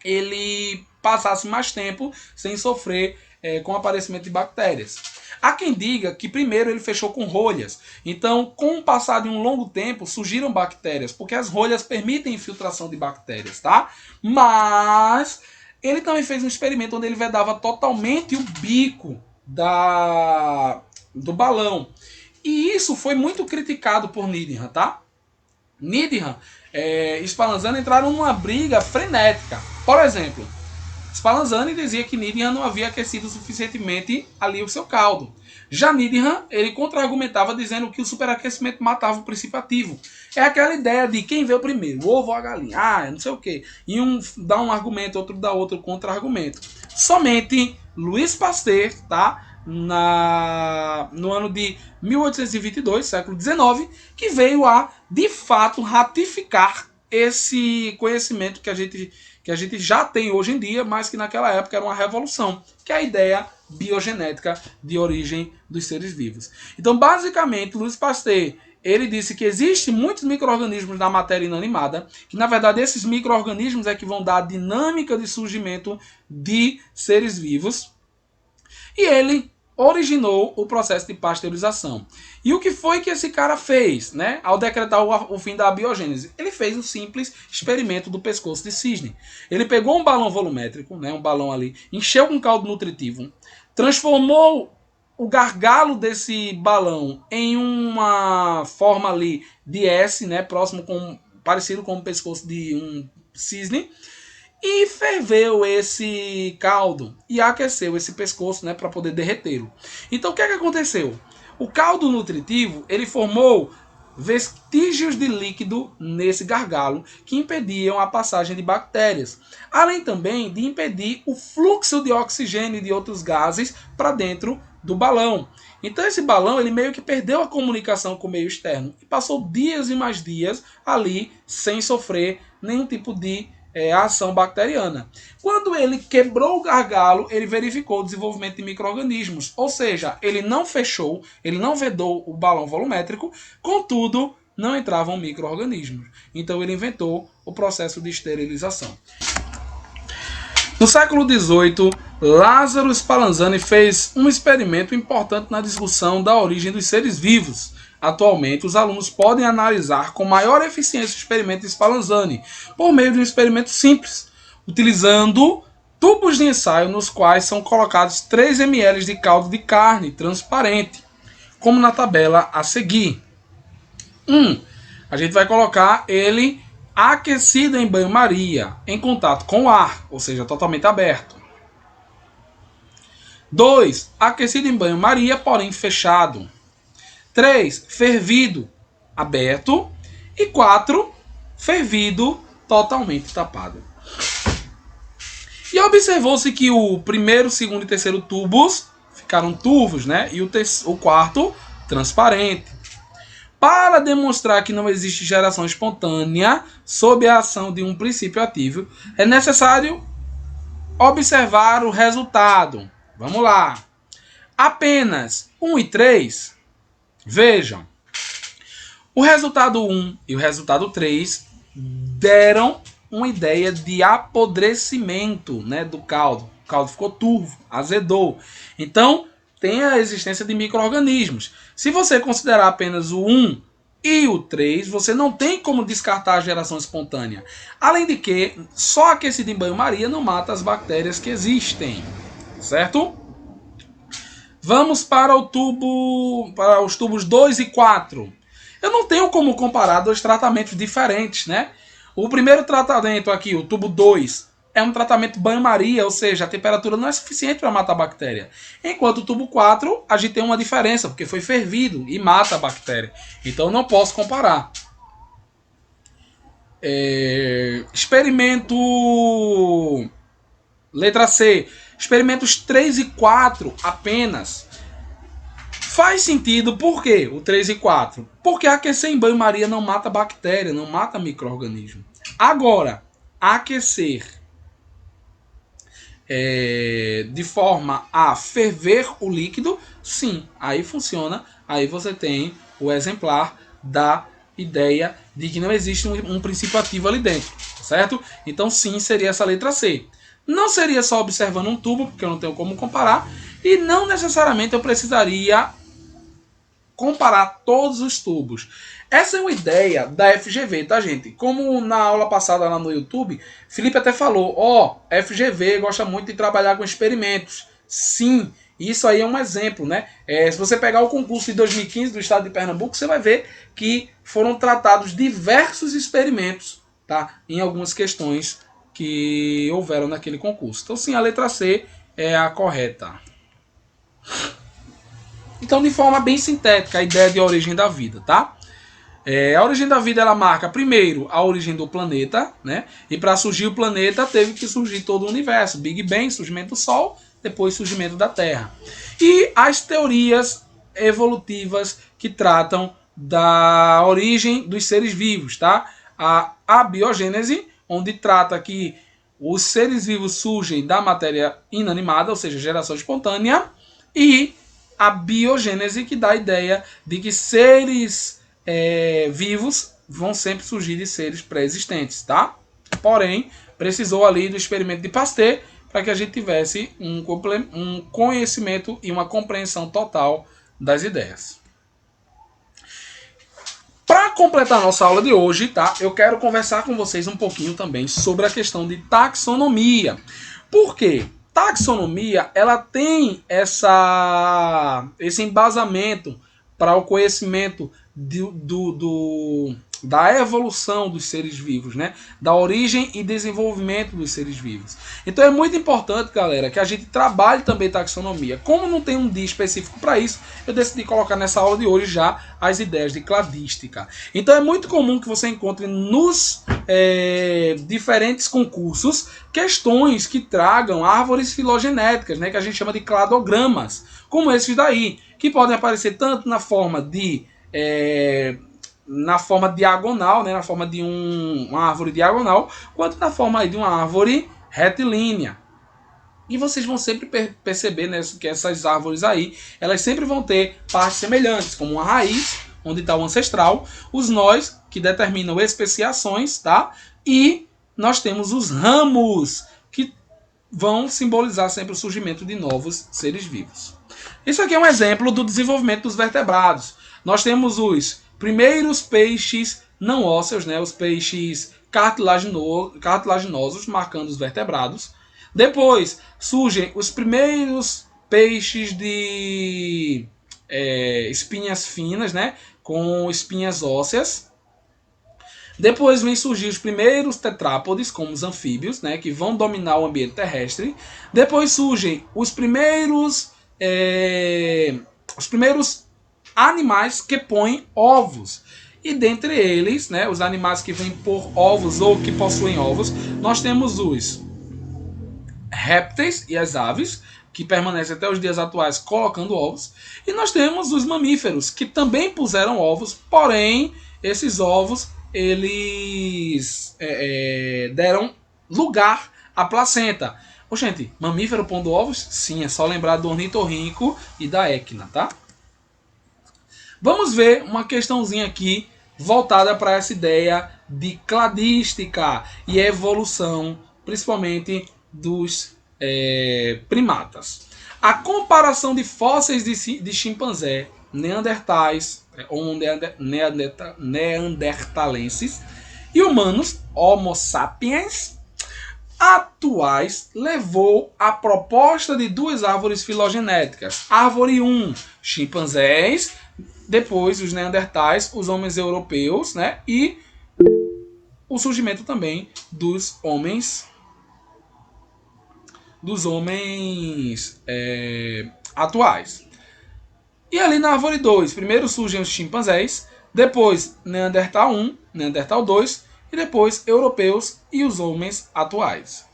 ele passasse mais tempo sem sofrer com o aparecimento de bactérias. Há quem diga que primeiro ele fechou com rolhas. Então, com o passar de um longo tempo, surgiram bactérias, porque as rolhas permitem infiltração de bactérias, tá? Mas ele também fez um experimento onde ele vedava totalmente o bico do balão. E isso foi muito criticado por Needham, tá? Needham e Spallanzani entraram numa briga frenética. Por exemplo, Spallanzani dizia que Needham não havia aquecido suficientemente ali o seu caldo. Já Needham, ele contra-argumentava dizendo que o superaquecimento matava o princípio ativo. É aquela ideia de quem veio primeiro, o ovo ou a galinha. Ah, não sei o quê. E um dá um argumento, outro dá outro contra-argumento. Somente Louis Pasteur, tá? No ano de 1822, século XIX, que veio a, de fato, ratificar esse conhecimento que a gente já tem hoje em dia, mas que naquela época era uma revolução, que é a ideia biogenética de origem dos seres vivos. Então, basicamente, Louis Pasteur, ele disse que existem muitos micro-organismos na matéria inanimada, que na verdade esses micro-organismos é que vão dar a dinâmica de surgimento de seres vivos, e ele originou o processo de pasteurização. E o que foi que esse cara fez, né, ao decretar o fim da biogênese? Ele fez o simples experimento do pescoço de cisne. Ele pegou um balão volumétrico, né, um balão ali, encheu com caldo nutritivo, transformou o gargalo desse balão em uma forma ali de S, né, parecido com o pescoço de um cisne, e ferveu esse caldo e aqueceu esse pescoço, né, para poder derretê-lo. Então o que é que aconteceu? O caldo nutritivo, ele formou vestígios de líquido nesse gargalo que impediam a passagem de bactérias, além também de impedir o fluxo de oxigênio e de outros gases para dentro do balão. Então esse balão, ele meio que perdeu a comunicação com o meio externo e passou dias e mais dias ali sem sofrer nenhum tipo de ação bacteriana. Quando ele quebrou o gargalo, ele verificou o desenvolvimento de micro-organismos, ou seja, ele não fechou, ele não vedou o balão volumétrico, contudo, não entravam micro-organismos. Então ele inventou o processo de esterilização. No século XVIII, Lázaro Spallanzani fez um experimento importante na discussão da origem dos seres vivos. Atualmente, os alunos podem analisar com maior eficiência o experimento de Spallanzani por meio de um experimento simples, utilizando tubos de ensaio nos quais são colocados 3 ml de caldo de carne transparente, como na tabela a seguir. A gente vai colocar ele aquecido em banho-maria, em contato com o ar, ou seja, totalmente aberto. 2. Aquecido em banho-maria, porém fechado. 3. Fervido, aberto. E 4. Fervido, totalmente tapado. E observou-se que o primeiro, segundo e terceiro tubos ficaram turvos, né? E o quarto, transparente. Para demonstrar que não existe geração espontânea sob a ação de um princípio ativo, é necessário observar o resultado. Vamos lá. Apenas 1 e 3. Vejam. O resultado 1 e o resultado 3 deram uma ideia de apodrecimento, né, do caldo. O caldo ficou turvo, azedou. Então, tem a existência de micro-organismos. Se você considerar apenas o 1 e o 3, você não tem como descartar a geração espontânea. Além de que, só aquecido em banho-maria não mata as bactérias que existem. Certo? Vamos para os tubos 2 e 4. Eu não tenho como comparar dois tratamentos diferentes, né? O primeiro tratamento aqui, o tubo 2, é um tratamento banho-maria, ou seja, a temperatura não é suficiente para matar a bactéria. Enquanto o tubo 4, a gente tem uma diferença, porque foi fervido e mata a bactéria. Então eu não posso comparar. Experimento... Letra C. Experimentos 3 e 4 apenas. Faz sentido, por quê? O 3 e 4. Porque aquecer em banho-maria não mata bactéria, não mata micro-organismo. Agora, aquecer de forma a ferver o líquido, sim, aí funciona. Aí você tem o exemplar da ideia de que não existe um princípio ativo ali dentro, certo? Então sim, seria essa letra C. Não seria só observando um tubo, porque eu não tenho como comparar, e não necessariamente eu precisaria comparar todos os tubos. Essa é uma ideia da FGV, tá, gente? Como na aula passada lá no YouTube, Felipe até falou, FGV gosta muito de trabalhar com experimentos. Sim, isso aí é um exemplo, né? Se você pegar o concurso de 2015 do estado de Pernambuco, você vai ver que foram tratados diversos experimentos, tá? Em algumas questões que houveram naquele concurso. Então, sim, a letra C é a correta. Então, de forma bem sintética, a ideia de origem da vida, tá? A origem da vida, ela marca, primeiro, a origem do planeta, né? E para surgir o planeta, teve que surgir todo o universo. Big Bang, surgimento do Sol, depois surgimento da Terra. E as teorias evolutivas que tratam da origem dos seres vivos, tá? A biogênese, onde trata que os seres vivos surgem da matéria inanimada, ou seja, geração espontânea, e a biogênese, que dá a ideia de que seres vivos vão sempre surgir de seres pré-existentes, tá? Porém, precisou ali do experimento de Pasteur para que a gente tivesse um conhecimento e uma compreensão total das ideias. Para completar a nossa aula de hoje, tá? Eu quero conversar com vocês um pouquinho também sobre a questão de taxonomia. Por quê? Taxonomia, ela tem esse embasamento para o conhecimento da evolução dos seres vivos, né? Da origem e desenvolvimento dos seres vivos. Então é muito importante, galera, que a gente trabalhe também taxonomia. Como não tem um dia específico para isso, eu decidi colocar nessa aula de hoje já as ideias de cladística. Então é muito comum que você encontre nos diferentes concursos questões que tragam árvores filogenéticas, né? Que a gente chama de cladogramas, como esses daí, que podem aparecer tanto na forma diagonal, né, na forma de uma árvore diagonal, quanto na forma de uma árvore retilínea. E vocês vão sempre perceber, né, que essas árvores aí, elas sempre vão ter partes semelhantes, como uma raiz, onde está o ancestral, os nós, que determinam especiações, tá? E nós temos os ramos, que vão simbolizar sempre o surgimento de novos seres vivos. Isso aqui é um exemplo do desenvolvimento dos vertebrados. Nós temos os primeiros peixes não ósseos, né, os peixes cartilaginosos, marcando os vertebrados. Depois surgem os primeiros peixes de espinhas finas, né, com espinhas ósseas. Depois vem surgir os primeiros tetrápodes, como os anfíbios, né, que vão dominar o ambiente terrestre. Depois surgem os primeiros animais que põem ovos. E dentre eles, né, os animais que vêm por ovos ou que possuem ovos, nós temos os répteis e as aves, que permanecem até os dias atuais colocando ovos. E nós temos os mamíferos, que também puseram ovos, porém, esses ovos eles deram lugar à placenta. Ô, gente, mamífero pondo ovos? Sim, é só lembrar do ornitorrinco e da equina, tá? Vamos ver uma questãozinha aqui voltada para essa ideia de cladística e evolução, principalmente dos primatas. A comparação de fósseis de chimpanzé, neandertais ou neandertalenses e humanos, Homo sapiens, atuais levou à proposta de duas árvores filogenéticas. Árvore 1, chimpanzés, depois os neandertais, os homens europeus, né? E o surgimento também dos homens atuais. E ali na árvore 2, primeiro surgem os chimpanzés, depois Neandertal 1, Neandertal 2 e depois europeus e os homens atuais.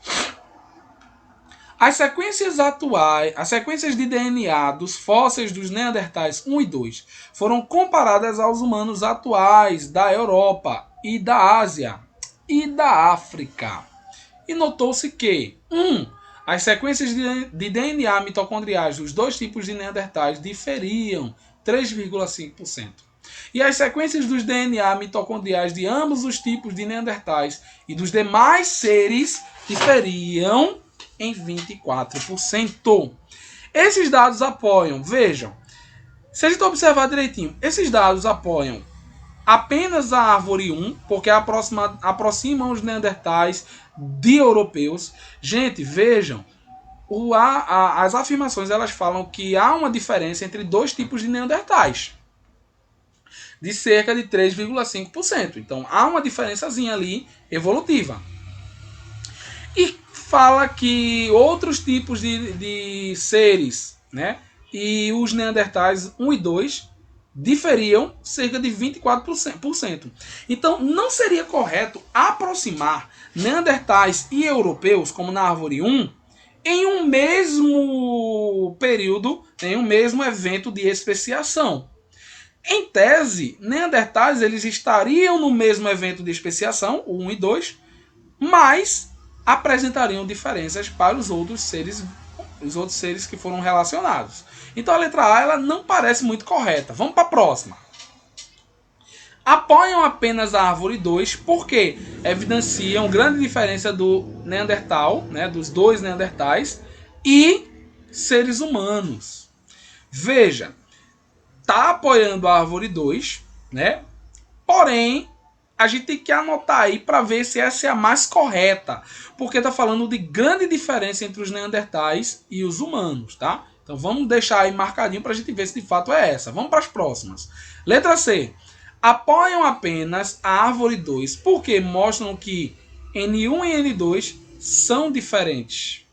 As sequências de DNA dos fósseis dos Neandertais 1 e 2 foram comparadas aos humanos atuais da Europa e da Ásia e da África. E notou-se que as sequências de DNA mitocondriais dos dois tipos de Neandertais diferiam 3,5%. E as sequências dos DNA mitocondriais de ambos os tipos de Neandertais e dos demais seres diferiam em 24%. Esses dados apoiam, vejam, se a gente observar direitinho, esses dados apoiam apenas a árvore 1, porque aproximam os neandertais de europeus. Gente, vejam, as afirmações elas falam que há uma diferença entre dois tipos de neandertais de cerca de 3,5%. Então há uma diferençazinha ali evolutiva. E fala que outros tipos de seres, né, e os neandertais 1 e 2 diferiam cerca de 24%. Então, não seria correto aproximar neandertais e europeus, como na árvore 1, em um mesmo período, em um mesmo evento de especiação. Em tese, neandertais eles estariam no mesmo evento de especiação, o 1 e 2, mas apresentariam diferenças para os outros seres que foram relacionados. Então a letra A ela não parece muito correta. Vamos para a próxima. Apoiam apenas a árvore 2 porque evidenciam grande diferença do Neandertal, né, dos dois Neandertais e seres humanos. Veja, está apoiando a árvore 2, né? Porém, a gente tem que anotar aí para ver se essa é a mais correta, porque está falando de grande diferença entre os neandertais e os humanos, tá? Então vamos deixar aí marcadinho para a gente ver se de fato é essa. Vamos para as próximas. Letra C. Apoiam apenas a árvore 2 porque mostram que N1 e N2 são diferentes.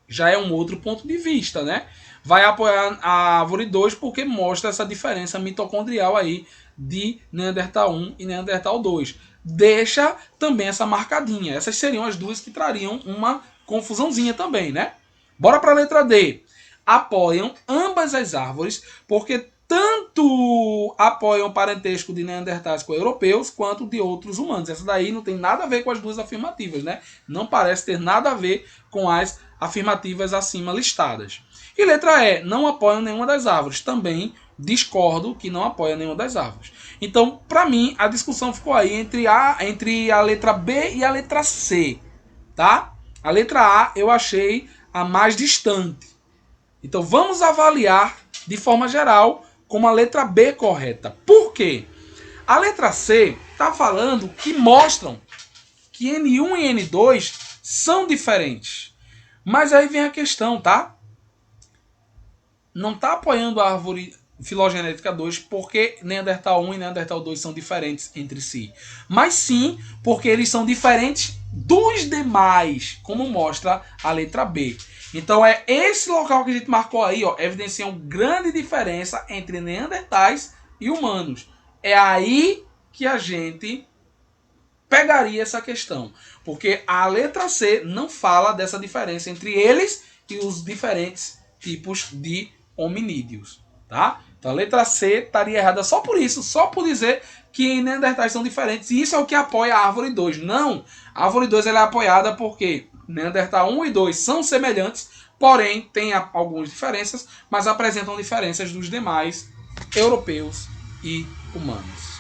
Já é um outro ponto de vista, né? Vai apoiar a árvore 2 porque mostra essa diferença mitocondrial aí de Neandertal 1 e Neandertal 2. Deixa também essa marcadinha. Essas seriam as duas que trariam uma confusãozinha também, né? Bora para a letra D. Apoiam ambas as árvores porque tanto apoiam o parentesco de neandertais com europeus quanto de outros humanos. Essa daí não tem nada a ver com as duas afirmativas, né? Não parece ter nada a ver com as afirmativas acima listadas. E letra E, não apoiam nenhuma das árvores. Também discordo que não apoia nenhuma das árvores. Então, para mim, a discussão ficou aí entre a letra B e a letra C, tá? A letra A eu achei a mais distante. Então vamos avaliar de forma geral como a letra B correta. Por quê? A letra C está falando que mostram que N1 e N2 são diferentes. Mas aí vem a questão, tá? Não está apoiando a árvore filogenética 2 porque Neandertal 1 e Neandertal 2 são diferentes entre si. Mas sim porque eles são diferentes dos demais, como mostra a letra B. Então é esse local que a gente marcou aí, ó, evidencia uma grande diferença entre Neandertais e humanos. É aí que a gente pegaria essa questão. Porque a letra C não fala dessa diferença entre eles e os diferentes tipos de hominídeos. Tá? Então a letra C estaria errada só por isso, só por dizer que Neandertais são diferentes. E isso é o que apoia a árvore 2. Não! A árvore 2 ela é apoiada porque Neandertal 1 e 2 são semelhantes, porém têm algumas diferenças, mas apresentam diferenças dos demais europeus e humanos.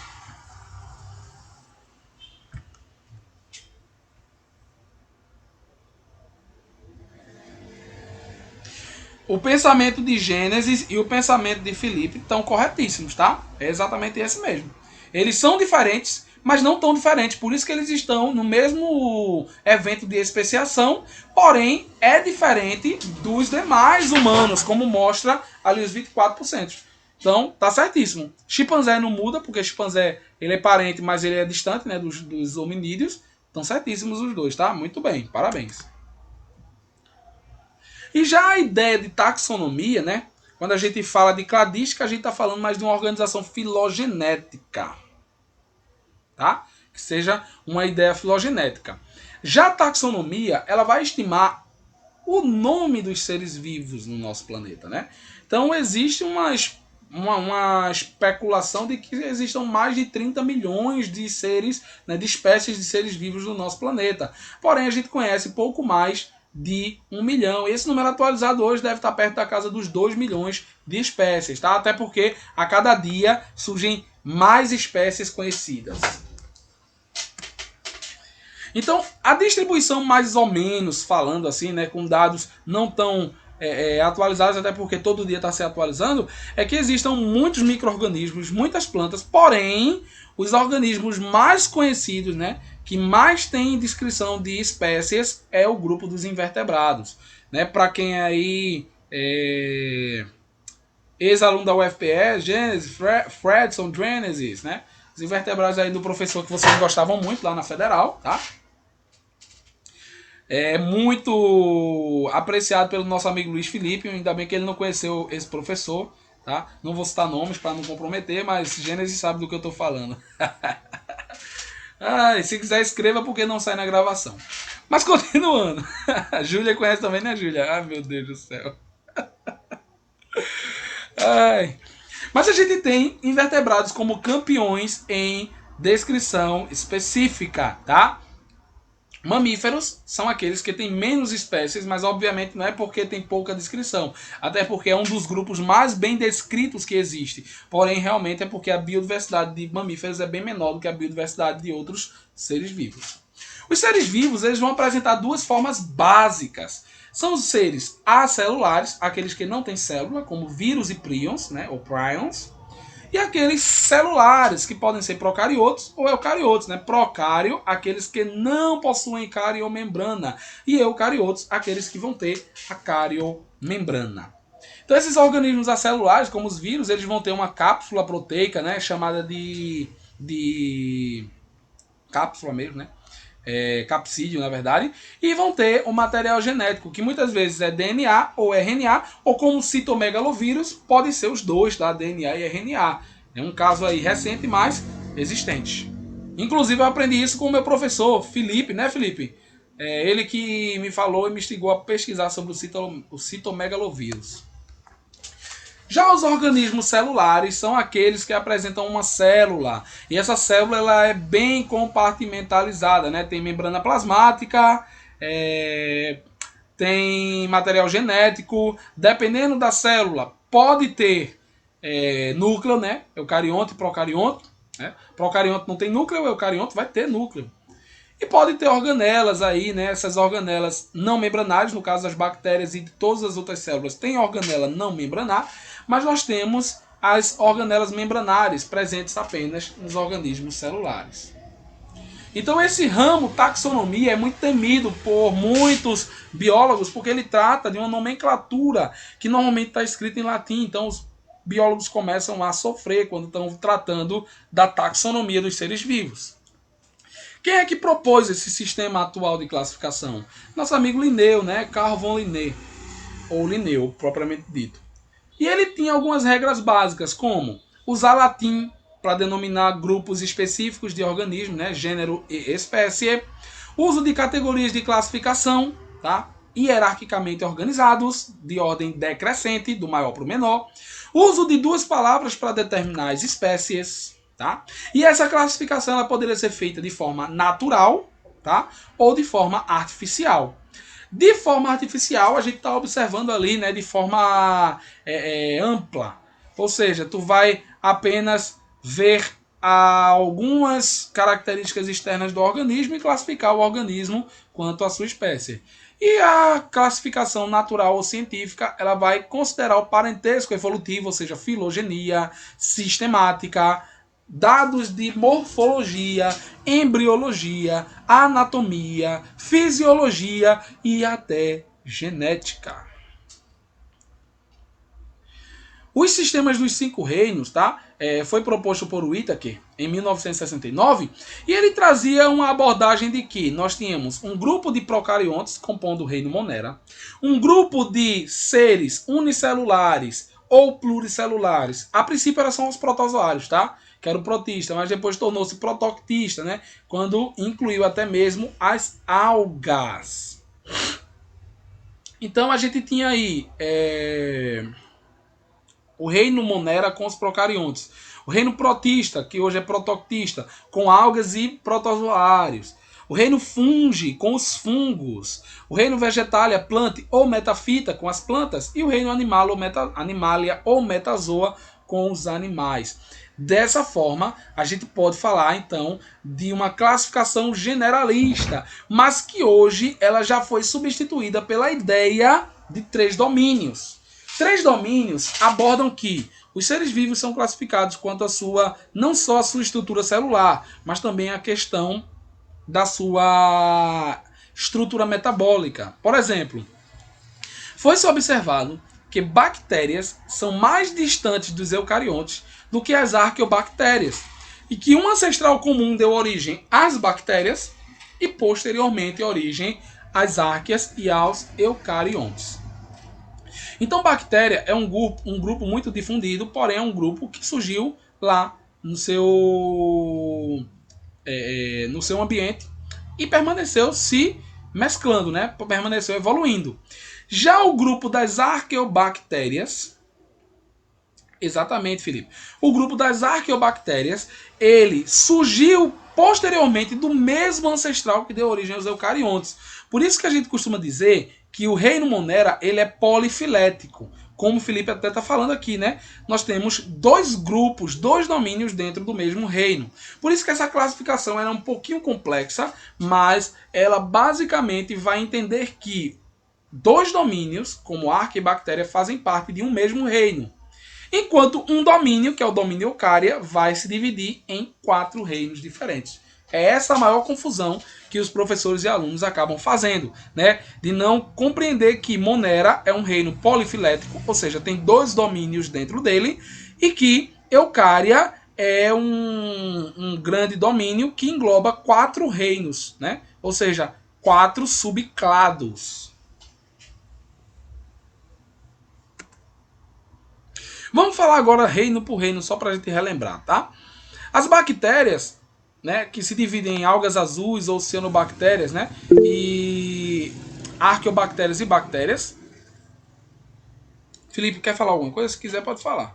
O pensamento de Gênesis e o pensamento de Filipe estão corretíssimos, tá? É exatamente esse mesmo. Eles são diferentes, mas não tão diferentes. Por isso que eles estão no mesmo evento de especiação, porém é diferente dos demais humanos, como mostra ali os 24%. Então, tá certíssimo. Chimpanzé não muda, porque chimpanzé ele é parente, mas ele é distante, né, dos hominídeos. Estão certíssimos os dois, tá? Muito bem, parabéns. E já a ideia de taxonomia, né? Quando a gente fala de cladística, a gente está falando mais de uma organização filogenética, tá? Que seja uma ideia filogenética. Já a taxonomia, ela vai estimar o nome dos seres vivos no nosso planeta, né? Então existe uma especulação de que existam mais de 30 milhões de seres, né, de espécies de seres vivos no nosso planeta. Porém, a gente conhece pouco mais de 1 milhão. Esse número atualizado hoje deve estar perto da casa dos 2 milhões de espécies, tá? Até porque a cada dia surgem mais espécies conhecidas. Então, a distribuição mais ou menos, falando assim, né, com dados não tão atualizados, até porque todo dia está se atualizando, é que existam muitos micro-organismos, muitas plantas, porém, os organismos mais conhecidos, né, que mais tem descrição de espécies, é o grupo dos invertebrados. Né? Para quem aí ex-aluno da UFPE, Gênesis, Fredson, Genesis, né? Os invertebrados aí do professor que vocês gostavam muito lá na Federal, tá? É muito apreciado pelo nosso amigo Luiz Felipe, ainda bem que ele não conheceu esse professor, tá? Não vou citar nomes para não comprometer, mas Gênesis sabe do que eu estou falando. Se quiser escreva porque não sai na gravação. Mas continuando. A Júlia conhece também, né, Júlia? Ai, meu Deus do céu. Ai. Mas a gente tem invertebrados como campeões em descrição específica, tá? Mamíferos são aqueles que têm menos espécies, mas obviamente não é porque tem pouca descrição. Até porque é um dos grupos mais bem descritos que existe. Porém, realmente é porque a biodiversidade de mamíferos é bem menor do que a biodiversidade de outros seres vivos. Os seres vivos eles vão apresentar duas formas básicas. São os seres acelulares, aqueles que não têm célula, como vírus e prions, né, ou prions. E aqueles celulares, que podem ser procariotos ou eucariotos. Né? Procário, aqueles que não possuem cariomembrana. E eucariotos, aqueles que vão ter a cariomembrana. Então esses organismos acelulares, como os vírus, eles vão ter uma cápsula proteica, né, chamada de cápsula mesmo, né? Capsídeo, na verdade, e vão ter um material genético, que muitas vezes é DNA ou RNA, ou como citomegalovírus, podem ser os dois, tá? DNA e RNA. É um caso aí recente, mas existente. Inclusive eu aprendi isso com o meu professor, Felipe, né, Felipe? Ele que me falou e me instigou a pesquisar sobre o citomegalovírus. Já os organismos celulares são aqueles que apresentam uma célula. E essa célula ela é bem compartimentalizada, né? Tem membrana plasmática, tem material genético. Dependendo da célula, pode ter núcleo, né? Eucarionte e procarionte. Né? Procarionte não tem núcleo, eucarionte vai ter núcleo. E pode ter organelas aí, né? Essas organelas não membranárias, no caso das bactérias e de todas as outras células, tem organela não membranar, mas nós temos as organelas membranárias presentes apenas nos organismos celulares. Então esse ramo taxonomia é muito temido por muitos biólogos porque ele trata de uma nomenclatura que normalmente está escrita em latim. Então os biólogos começam a sofrer quando estão tratando da taxonomia dos seres vivos. Quem é que propôs esse sistema atual de classificação? Nosso amigo Linneu, né? Carl von Linné, ou Linneu, propriamente dito. E ele tinha algumas regras básicas, como usar latim para denominar grupos específicos de organismos, né? Gênero e espécie, uso de categorias de classificação, tá? Hierarquicamente organizados, de ordem decrescente, do maior para o menor, uso de duas palavras para determinar as espécies, tá? E essa classificação ela poderia ser feita de forma natural, tá? Ou de forma artificial. De forma artificial, a gente está observando ali, né, de forma ampla. Ou seja, tu vai apenas ver algumas características externas do organismo e classificar o organismo quanto à sua espécie. E a classificação natural ou científica, ela vai considerar o parentesco evolutivo, ou seja, filogenia, sistemática, dados de morfologia, embriologia, anatomia, fisiologia e até genética. Os sistemas dos 5 reinos, tá? Foi proposto por Whittaker em 1969 e ele trazia uma abordagem de que nós tínhamos um grupo de procariontes compondo o reino Monera, um grupo de seres unicelulares ou pluricelulares. A princípio eram os protozoários, tá? Que era o protista, mas depois tornou-se protoctista, né? Quando incluiu até mesmo as algas. Então a gente tinha aí o reino Monera com os procariontes, o reino protista, que hoje é protoctista, com algas e protozoários, o reino fungi com os fungos, o reino vegetalia, planta ou metafita com as plantas e o reino animal ou animalia ou metazoa com os animais. Dessa forma, a gente pode falar, então, de uma classificação generalista, mas que hoje ela já foi substituída pela ideia de 3 domínios. 3 domínios abordam que os seres vivos são classificados quanto a sua, não só a sua estrutura celular, mas também a questão da sua estrutura metabólica. Por exemplo, foi-se observado que bactérias são mais distantes dos eucariontes do que as arqueobactérias, e que um ancestral comum deu origem às bactérias e posteriormente origem às arqueas e aos eucariontes. Então, bactéria é um grupo muito difundido, porém é um grupo que surgiu lá no seu ambiente e permaneceu se mesclando, né? Permaneceu evoluindo. Já o grupo das arqueobactérias, exatamente, Felipe. O grupo das arqueobactérias, ele surgiu posteriormente do mesmo ancestral que deu origem aos eucariontes. Por isso que a gente costuma dizer que o reino Monera, ele é polifilético. Como o Felipe até está falando aqui, né? Nós temos 2 grupos, 2 domínios dentro do mesmo reino. Por isso que essa classificação é um pouquinho complexa, mas ela basicamente vai entender que 2 domínios, como arca e bactéria, fazem parte de um mesmo reino. Enquanto um domínio, que é o domínio eucária, vai se dividir em 4 reinos diferentes. É essa a maior confusão que os professores e alunos acabam fazendo, né? De não compreender que Monera é um reino polifilético, ou seja, tem 2 domínios dentro dele, e que Eucária é um grande domínio que engloba 4 reinos, né? Ou seja, 4 subclados. Vamos falar agora reino por reino, só para a gente relembrar, tá? As bactérias, né, que se dividem em algas azuis ou cianobactérias, né, e arqueobactérias e bactérias. Felipe, quer falar alguma coisa? Se quiser, pode falar.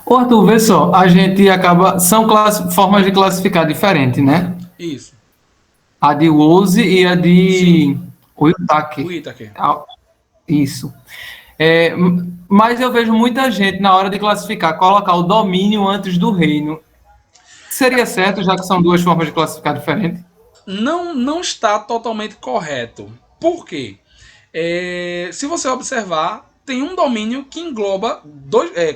Ô, Arthur, vê só, a gente acaba. São formas de classificar diferentes, né? Isso. A de Woese e a de Whittaker. Whittaker. Isso. Mas eu vejo muita gente, na hora de classificar, colocar o domínio antes do reino. Seria certo, já que são 2 formas de classificar diferentes? não está totalmente correto. Por quê? Se você observar, tem um domínio que engloba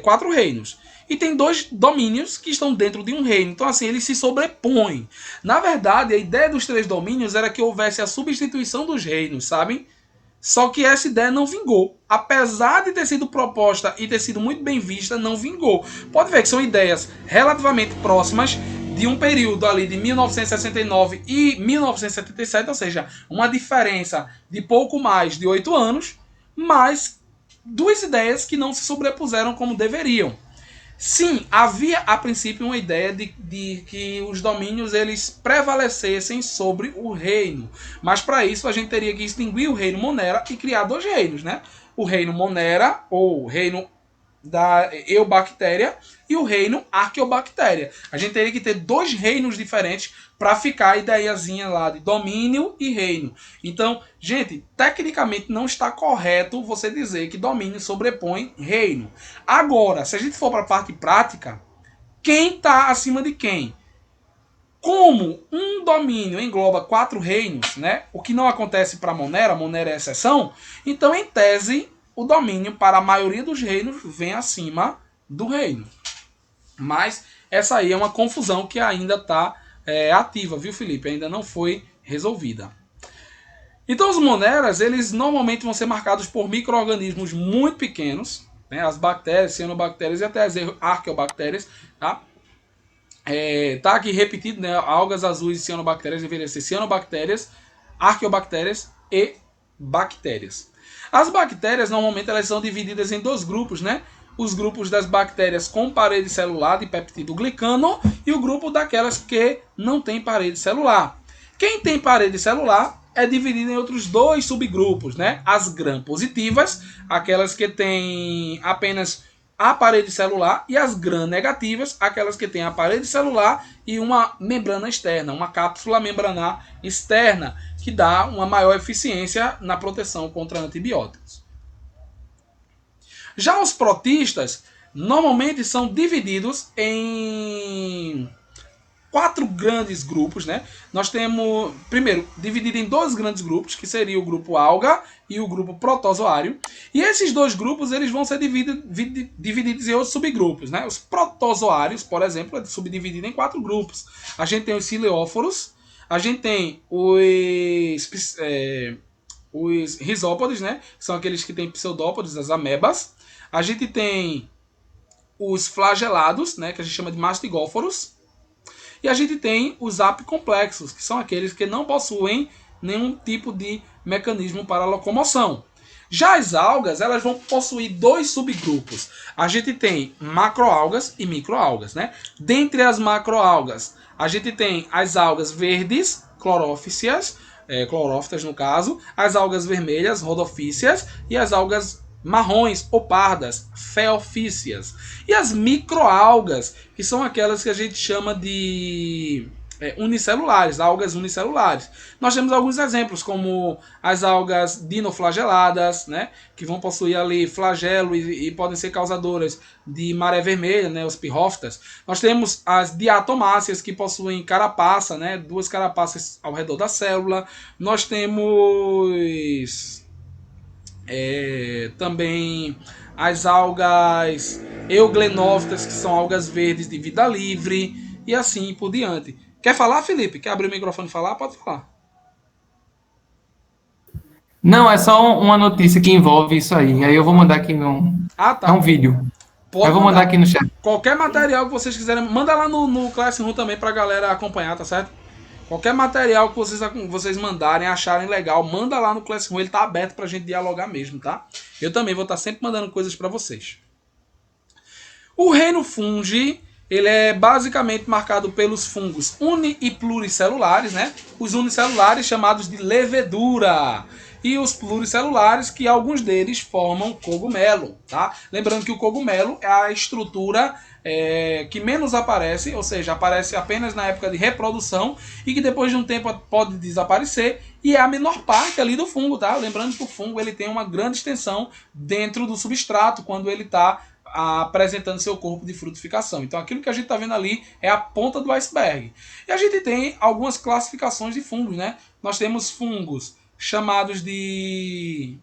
4 reinos. E tem 2 domínios que estão dentro de um reino. Então, assim, eles se sobrepõem. Na verdade, a ideia dos 3 domínios era que houvesse a substituição dos reinos, sabem? Só que essa ideia não vingou. Apesar de ter sido proposta e ter sido muito bem vista, não vingou. Pode ver que são ideias relativamente próximas de um período ali de 1969 e 1977, ou seja, uma diferença de pouco mais de 8 anos, mas 2 ideias que não se sobrepuseram como deveriam. Sim, havia a princípio uma ideia de que os domínios eles prevalecessem sobre o reino. Mas para isso a gente teria que extinguir o reino Monera e criar 2 reinos, né? O reino Monera, ou reino da Eubactéria, e o reino Arqueobactéria. A gente teria que ter 2 reinos diferentes para ficar a ideiazinha lá de domínio e reino. Então, gente, tecnicamente não está correto você dizer que domínio sobrepõe reino. Agora, se a gente for para a parte prática, quem está acima de quem? Como um domínio engloba 4 reinos, né? O que não acontece para Monera, Monera é exceção, então, em tese, o domínio para a maioria dos reinos vem acima do reino. Mas essa aí é uma confusão que ainda está ativa, viu, Felipe? Ainda não foi resolvida. Então, os moneras, eles normalmente vão ser marcados por micro-organismos muito pequenos, né? As bactérias, cianobactérias e até as arqueobactérias, tá? Tá aqui repetido, né? Algas azuis e cianobactérias deveriam ser cianobactérias, arqueobactérias e bactérias. As bactérias, normalmente, elas são divididas em 2 grupos, né? Os grupos das bactérias com parede celular de peptido glicano e o grupo daquelas que não tem parede celular. Quem tem parede celular é dividido em outros 2 subgrupos, né? As gram-positivas, aquelas que têm apenas a parede celular, e as gram-negativas, aquelas que têm a parede celular e uma membrana externa, uma cápsula membranar externa, que dá uma maior eficiência na proteção contra antibióticos. Já os protistas normalmente são divididos em 4 grandes grupos, né? Nós temos, primeiro, dividido em 2 grandes grupos, que seria o grupo alga e o grupo protozoário. E esses 2 grupos eles vão ser divididos em outros subgrupos, né? Os protozoários, por exemplo, é subdividido em 4 grupos. A gente tem os cileóforos, a gente tem os risópodes, né? Que são aqueles que têm pseudópodes, as amebas. A gente tem os flagelados, né? Que a gente chama de mastigóforos. E a gente tem os apicomplexos, que são aqueles que não possuem nenhum tipo de mecanismo para locomoção. Já as algas, elas vão possuir 2 subgrupos. A gente tem macroalgas e microalgas, né? Dentre as macroalgas, a gente tem as algas verdes, clorófitas no caso, as algas vermelhas, rodofícias, e as algas marrons ou pardas, feofícias. E as microalgas, que são aquelas que a gente chama de unicelulares, algas unicelulares. Nós temos alguns exemplos, como as algas dinoflageladas, né, que vão possuir ali flagelo e podem ser causadoras de maré vermelha, né, os pirrófitas. Nós temos as diatomáceas, que possuem carapaça, né, 2 carapaças ao redor da célula. Nós temos também as algas euglenófitas, que são algas verdes de vida livre, e assim por diante. Quer falar, Felipe? Quer abrir o microfone e falar? Pode falar. Não, é só uma notícia que envolve isso aí. Aí eu vou mandar aqui no. Ah, tá. É um vídeo. Pode eu vou mandar aqui no chat. Qualquer material que vocês quiserem, manda lá no Classroom também pra galera acompanhar, tá certo? Qualquer material que vocês mandarem, acharem legal, manda lá no Classroom, ele tá aberto pra gente dialogar mesmo, tá? Eu também vou estar sempre mandando coisas pra vocês. O reino fungi, ele é basicamente marcado pelos fungos uni- e pluricelulares, né? Os unicelulares chamados de levedura, e os pluricelulares, que alguns deles formam cogumelo, tá? Lembrando que o cogumelo é a estrutura que menos aparece, ou seja, aparece apenas na época de reprodução e que depois de um tempo pode desaparecer, e é a menor parte ali do fungo, tá? Lembrando que o fungo ele tem uma grande extensão dentro do substrato quando ele está apresentando seu corpo de frutificação. Então aquilo que a gente está vendo ali é a ponta do iceberg. E a gente tem algumas classificações de fungos, né? Nós temos fungos chamados de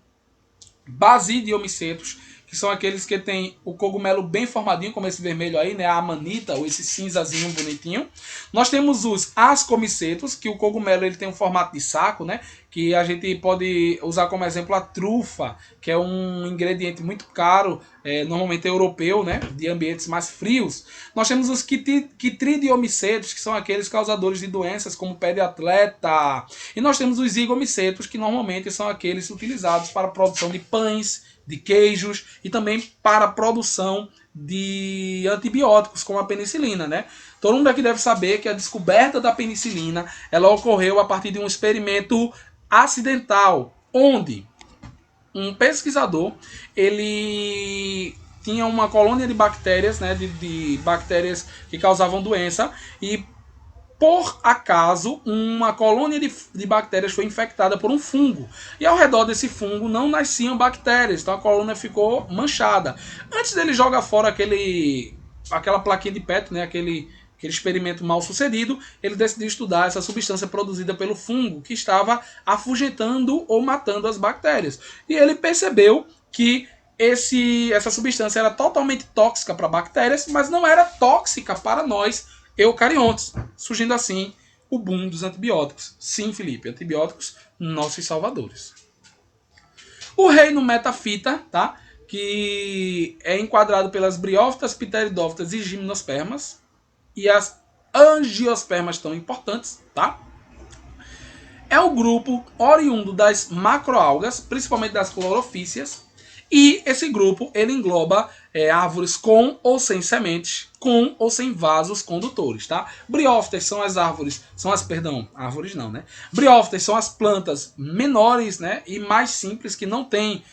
basidiomicetos, que são aqueles que tem o cogumelo bem formadinho, como esse vermelho aí, né, a amanita, ou esse cinzazinho bonitinho. Nós temos os ascomicetos, que o cogumelo ele tem um formato de saco, né, que a gente pode usar como exemplo a trufa, que é um ingrediente muito caro, normalmente europeu, né, de ambientes mais frios. Nós temos os quitridiomicetos, que são aqueles causadores de doenças como pé de atleta. E nós temos os zigomicetos, que normalmente são aqueles utilizados para a produção de pães, de queijos e também para a produção de antibióticos, como a penicilina, né? Todo mundo aqui deve saber que a descoberta da penicilina ela ocorreu a partir de um experimento acidental, onde um pesquisador ele tinha uma colônia de bactérias, né, de bactérias que causavam doença, e por acaso, uma colônia de bactérias foi infectada por um fungo. E ao redor desse fungo não nasciam bactérias, então a colônia ficou manchada. Antes dele jogar fora aquela plaquinha de Petri, né, aquele experimento mal sucedido, ele decidiu estudar essa substância produzida pelo fungo, que estava afugentando ou matando as bactérias. E ele percebeu que essa substância era totalmente tóxica para bactérias, mas não era tóxica para nós, eucariontes, surgindo assim o boom dos antibióticos. Sim, Felipe, antibióticos, nossos salvadores. O reino metafita, tá? Que é enquadrado pelas briófitas, pteridófitas e gimnospermas, e as angiospermas tão importantes, tá? É o grupo oriundo das macroalgas, principalmente das clorofícias, e esse grupo ele engloba árvores com ou sem sementes, com ou sem vasos condutores, tá? Briófitas são as árvores, árvores não, né? Briófitas são as plantas menores, né, e mais simples, que não têm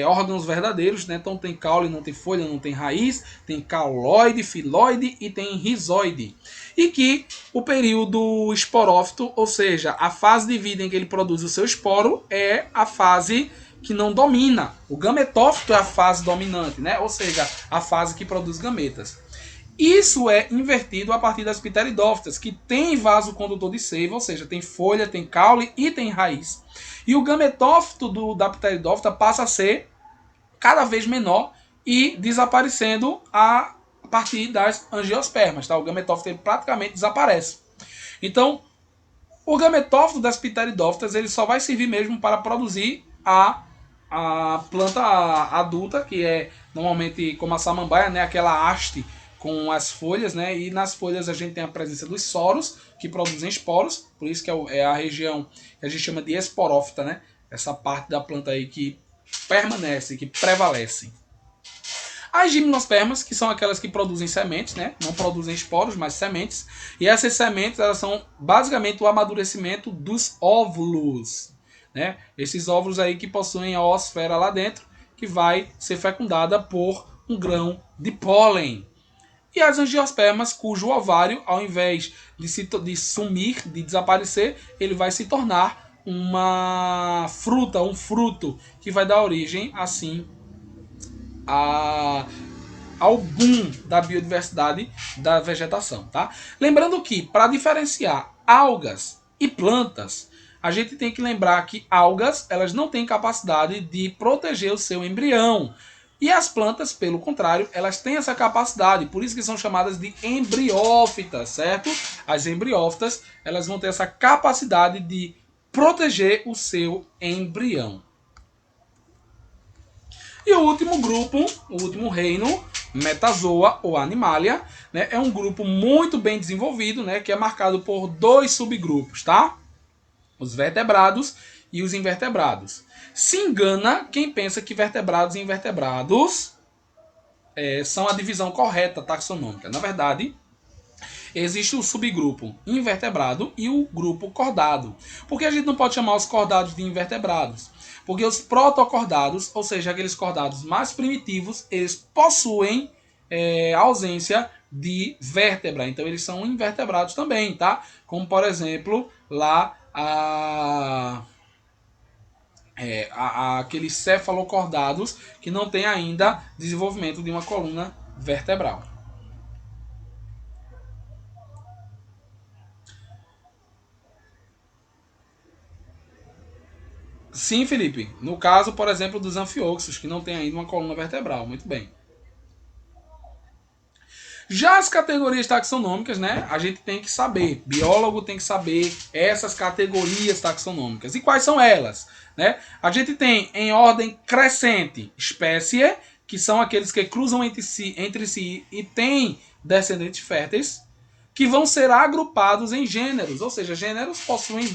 órgãos verdadeiros, né? Então tem caule, não tem folha, não tem raiz, tem cauloide, filóide e tem rizoide. E que o período esporófito, ou seja, a fase de vida em que ele produz o seu esporo, é a fase que não domina. O gametófito é a fase dominante, né? Ou seja, a fase que produz gametas. Isso é invertido a partir das pteridófitas, que tem vaso condutor de seiva, ou seja, tem folha, tem caule e tem raiz. E o gametófito da pteridófita passa a ser cada vez menor e desaparecendo a partir das angiospermas, tá? O gametófito ele praticamente desaparece. Então, o gametófito das pteridófitas ele só vai servir mesmo para produzir a planta adulta, que é normalmente como a samambaia, né, aquela haste com as folhas, né, e nas folhas a gente tem a presença dos soros, que produzem esporos, por isso que é a região que a gente chama de esporófita, né, essa parte da planta aí que permanece, que prevalece. As gimnospermas, que são aquelas que produzem sementes, né, não produzem esporos, mas sementes, e essas sementes elas são basicamente o amadurecimento dos óvulos, né? Esses óvulos aí que possuem a oosfera lá dentro, que vai ser fecundada por um grão de pólen. E as angiospermas, cujo ovário, ao invés de sumir, de desaparecer, ele vai se tornar uma fruta, um fruto, que vai dar origem, assim, ao boom da biodiversidade da vegetação, tá? Lembrando que, para diferenciar algas e plantas, a gente tem que lembrar que algas elas não têm capacidade de proteger o seu embrião. E as plantas, pelo contrário, elas têm essa capacidade, por isso que são chamadas de embriófitas, certo? As embriófitas, elas vão ter essa capacidade de proteger o seu embrião. E o último grupo, o último reino, Metazoa ou Animalia, né, é um grupo muito bem desenvolvido, né, que é marcado por dois subgrupos, tá? Os vertebrados e os invertebrados. Se engana quem pensa que vertebrados e invertebrados são a divisão correta taxonômica. Na verdade, existe o subgrupo invertebrado e o grupo cordado. Por que a gente não pode chamar os cordados de invertebrados? Porque os protocordados, ou seja, aqueles cordados mais primitivos, eles possuem ausência de vértebra. Então eles são invertebrados também, tá? Como por exemplo, lá aqueles cefalocordados que não tem ainda desenvolvimento de uma coluna vertebral. Sim, Felipe. No caso, por exemplo, dos anfioxos, que não tem ainda uma coluna vertebral. Muito bem. Já as categorias taxonômicas, né? A gente tem que saber, biólogo tem que saber essas categorias taxonômicas. E quais são elas? Né? A gente tem em ordem crescente espécie, que são aqueles que cruzam entre si e têm descendentes férteis, que vão ser agrupados em gêneros, ou seja, gêneros possuem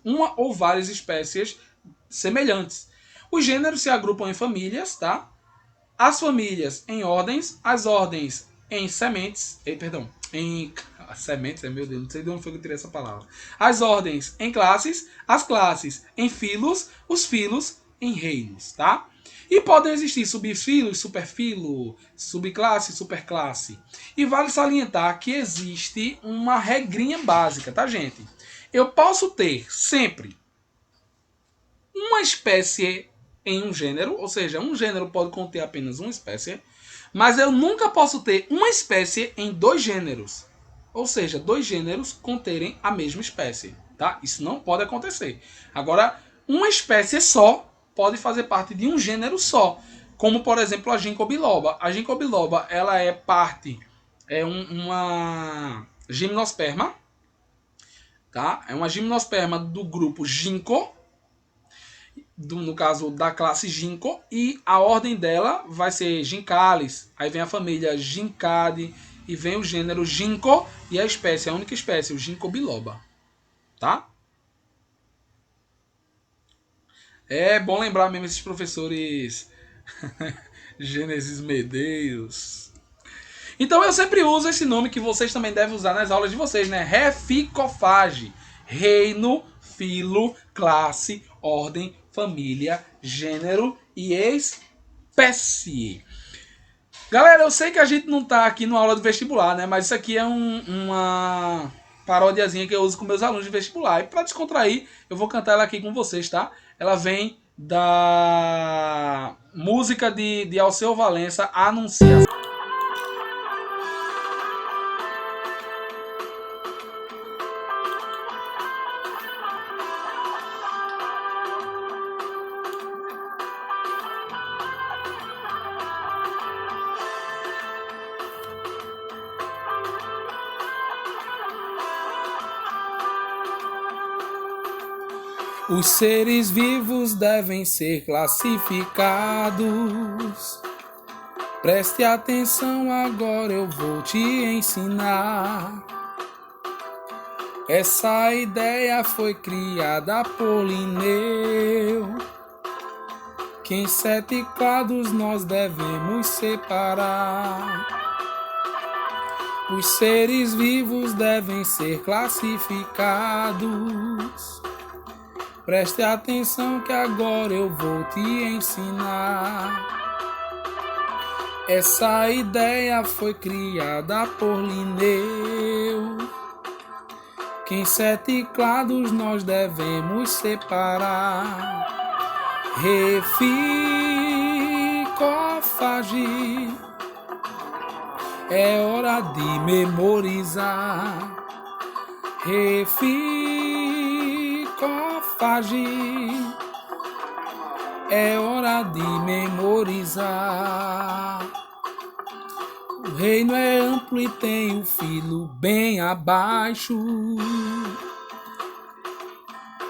uma ou várias espécies semelhantes. Os gêneros se agrupam em famílias, tá? As famílias em ordens, as ordens em sementes, em sementes, meu Deus, não sei de onde foi que eu tirei essa palavra. As ordens em classes, as classes em filos, os filos em reinos, tá? E podem existir subfilos, superfilo, subclasse, superclasse. E vale salientar que existe uma regrinha básica, tá, gente? Eu posso ter sempre uma espécie em um gênero, ou seja, um gênero pode conter apenas uma espécie, mas eu nunca posso ter uma espécie em dois gêneros. Ou seja, dois gêneros conterem a mesma espécie, tá? Isso não pode acontecer. Agora, uma espécie só pode fazer parte de um gênero só, como por exemplo a ginkgo biloba. A ginkgo biloba, ela é parte uma gimnosperma, tá? É uma gimnosperma do grupo ginkgo, no caso da classe Ginkgo, e a ordem dela vai ser Ginkales, aí vem a família Ginkade, e vem o gênero Ginkgo, e a espécie, a única espécie, o Ginkgo biloba, tá? É bom lembrar mesmo esses professores Gênesis Medeiros. Então eu sempre uso esse nome que vocês também devem usar nas aulas de vocês, né? Reficofage. Reino, filo, classe, ordem, família, gênero e espécie. Galera, eu sei que a gente não tá aqui numa aula de vestibular, né? Mas isso aqui é uma paródiazinha que eu uso com meus alunos de vestibular. E para descontrair, eu vou cantar ela aqui com vocês, tá? Ela vem da música de Alceu Valença, Anunciação. Os seres vivos devem ser classificados. Preste atenção, agora eu vou te ensinar. Essa ideia foi criada por Linneu, que em 7 quadros nós devemos separar. Os seres vivos devem ser classificados. Preste atenção que agora eu vou te ensinar. Essa ideia foi criada por Linneu, que em 7 quadros nós devemos separar. Reficofage, é hora de memorizar. É hora de memorizar. O reino é amplo e tem o filo bem abaixo,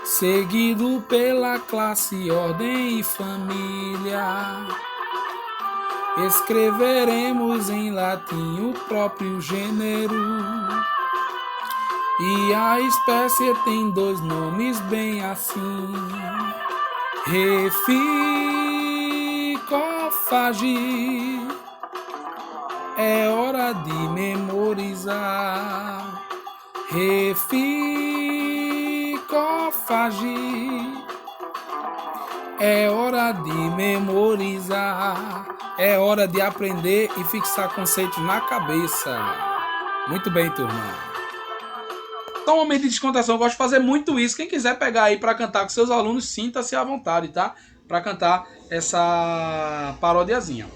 seguido pela classe, ordem e família. Escreveremos em latim o próprio gênero, e a espécie tem 2 nomes bem assim. Reficofage, é hora de memorizar. Reficofage, é hora de memorizar. É hora de aprender e fixar conceitos na cabeça. Muito bem, turma. Só um momento de descontração, eu gosto de fazer muito isso. Quem quiser pegar aí para cantar com seus alunos, sinta-se à vontade, tá? Para cantar essa parodiazinha.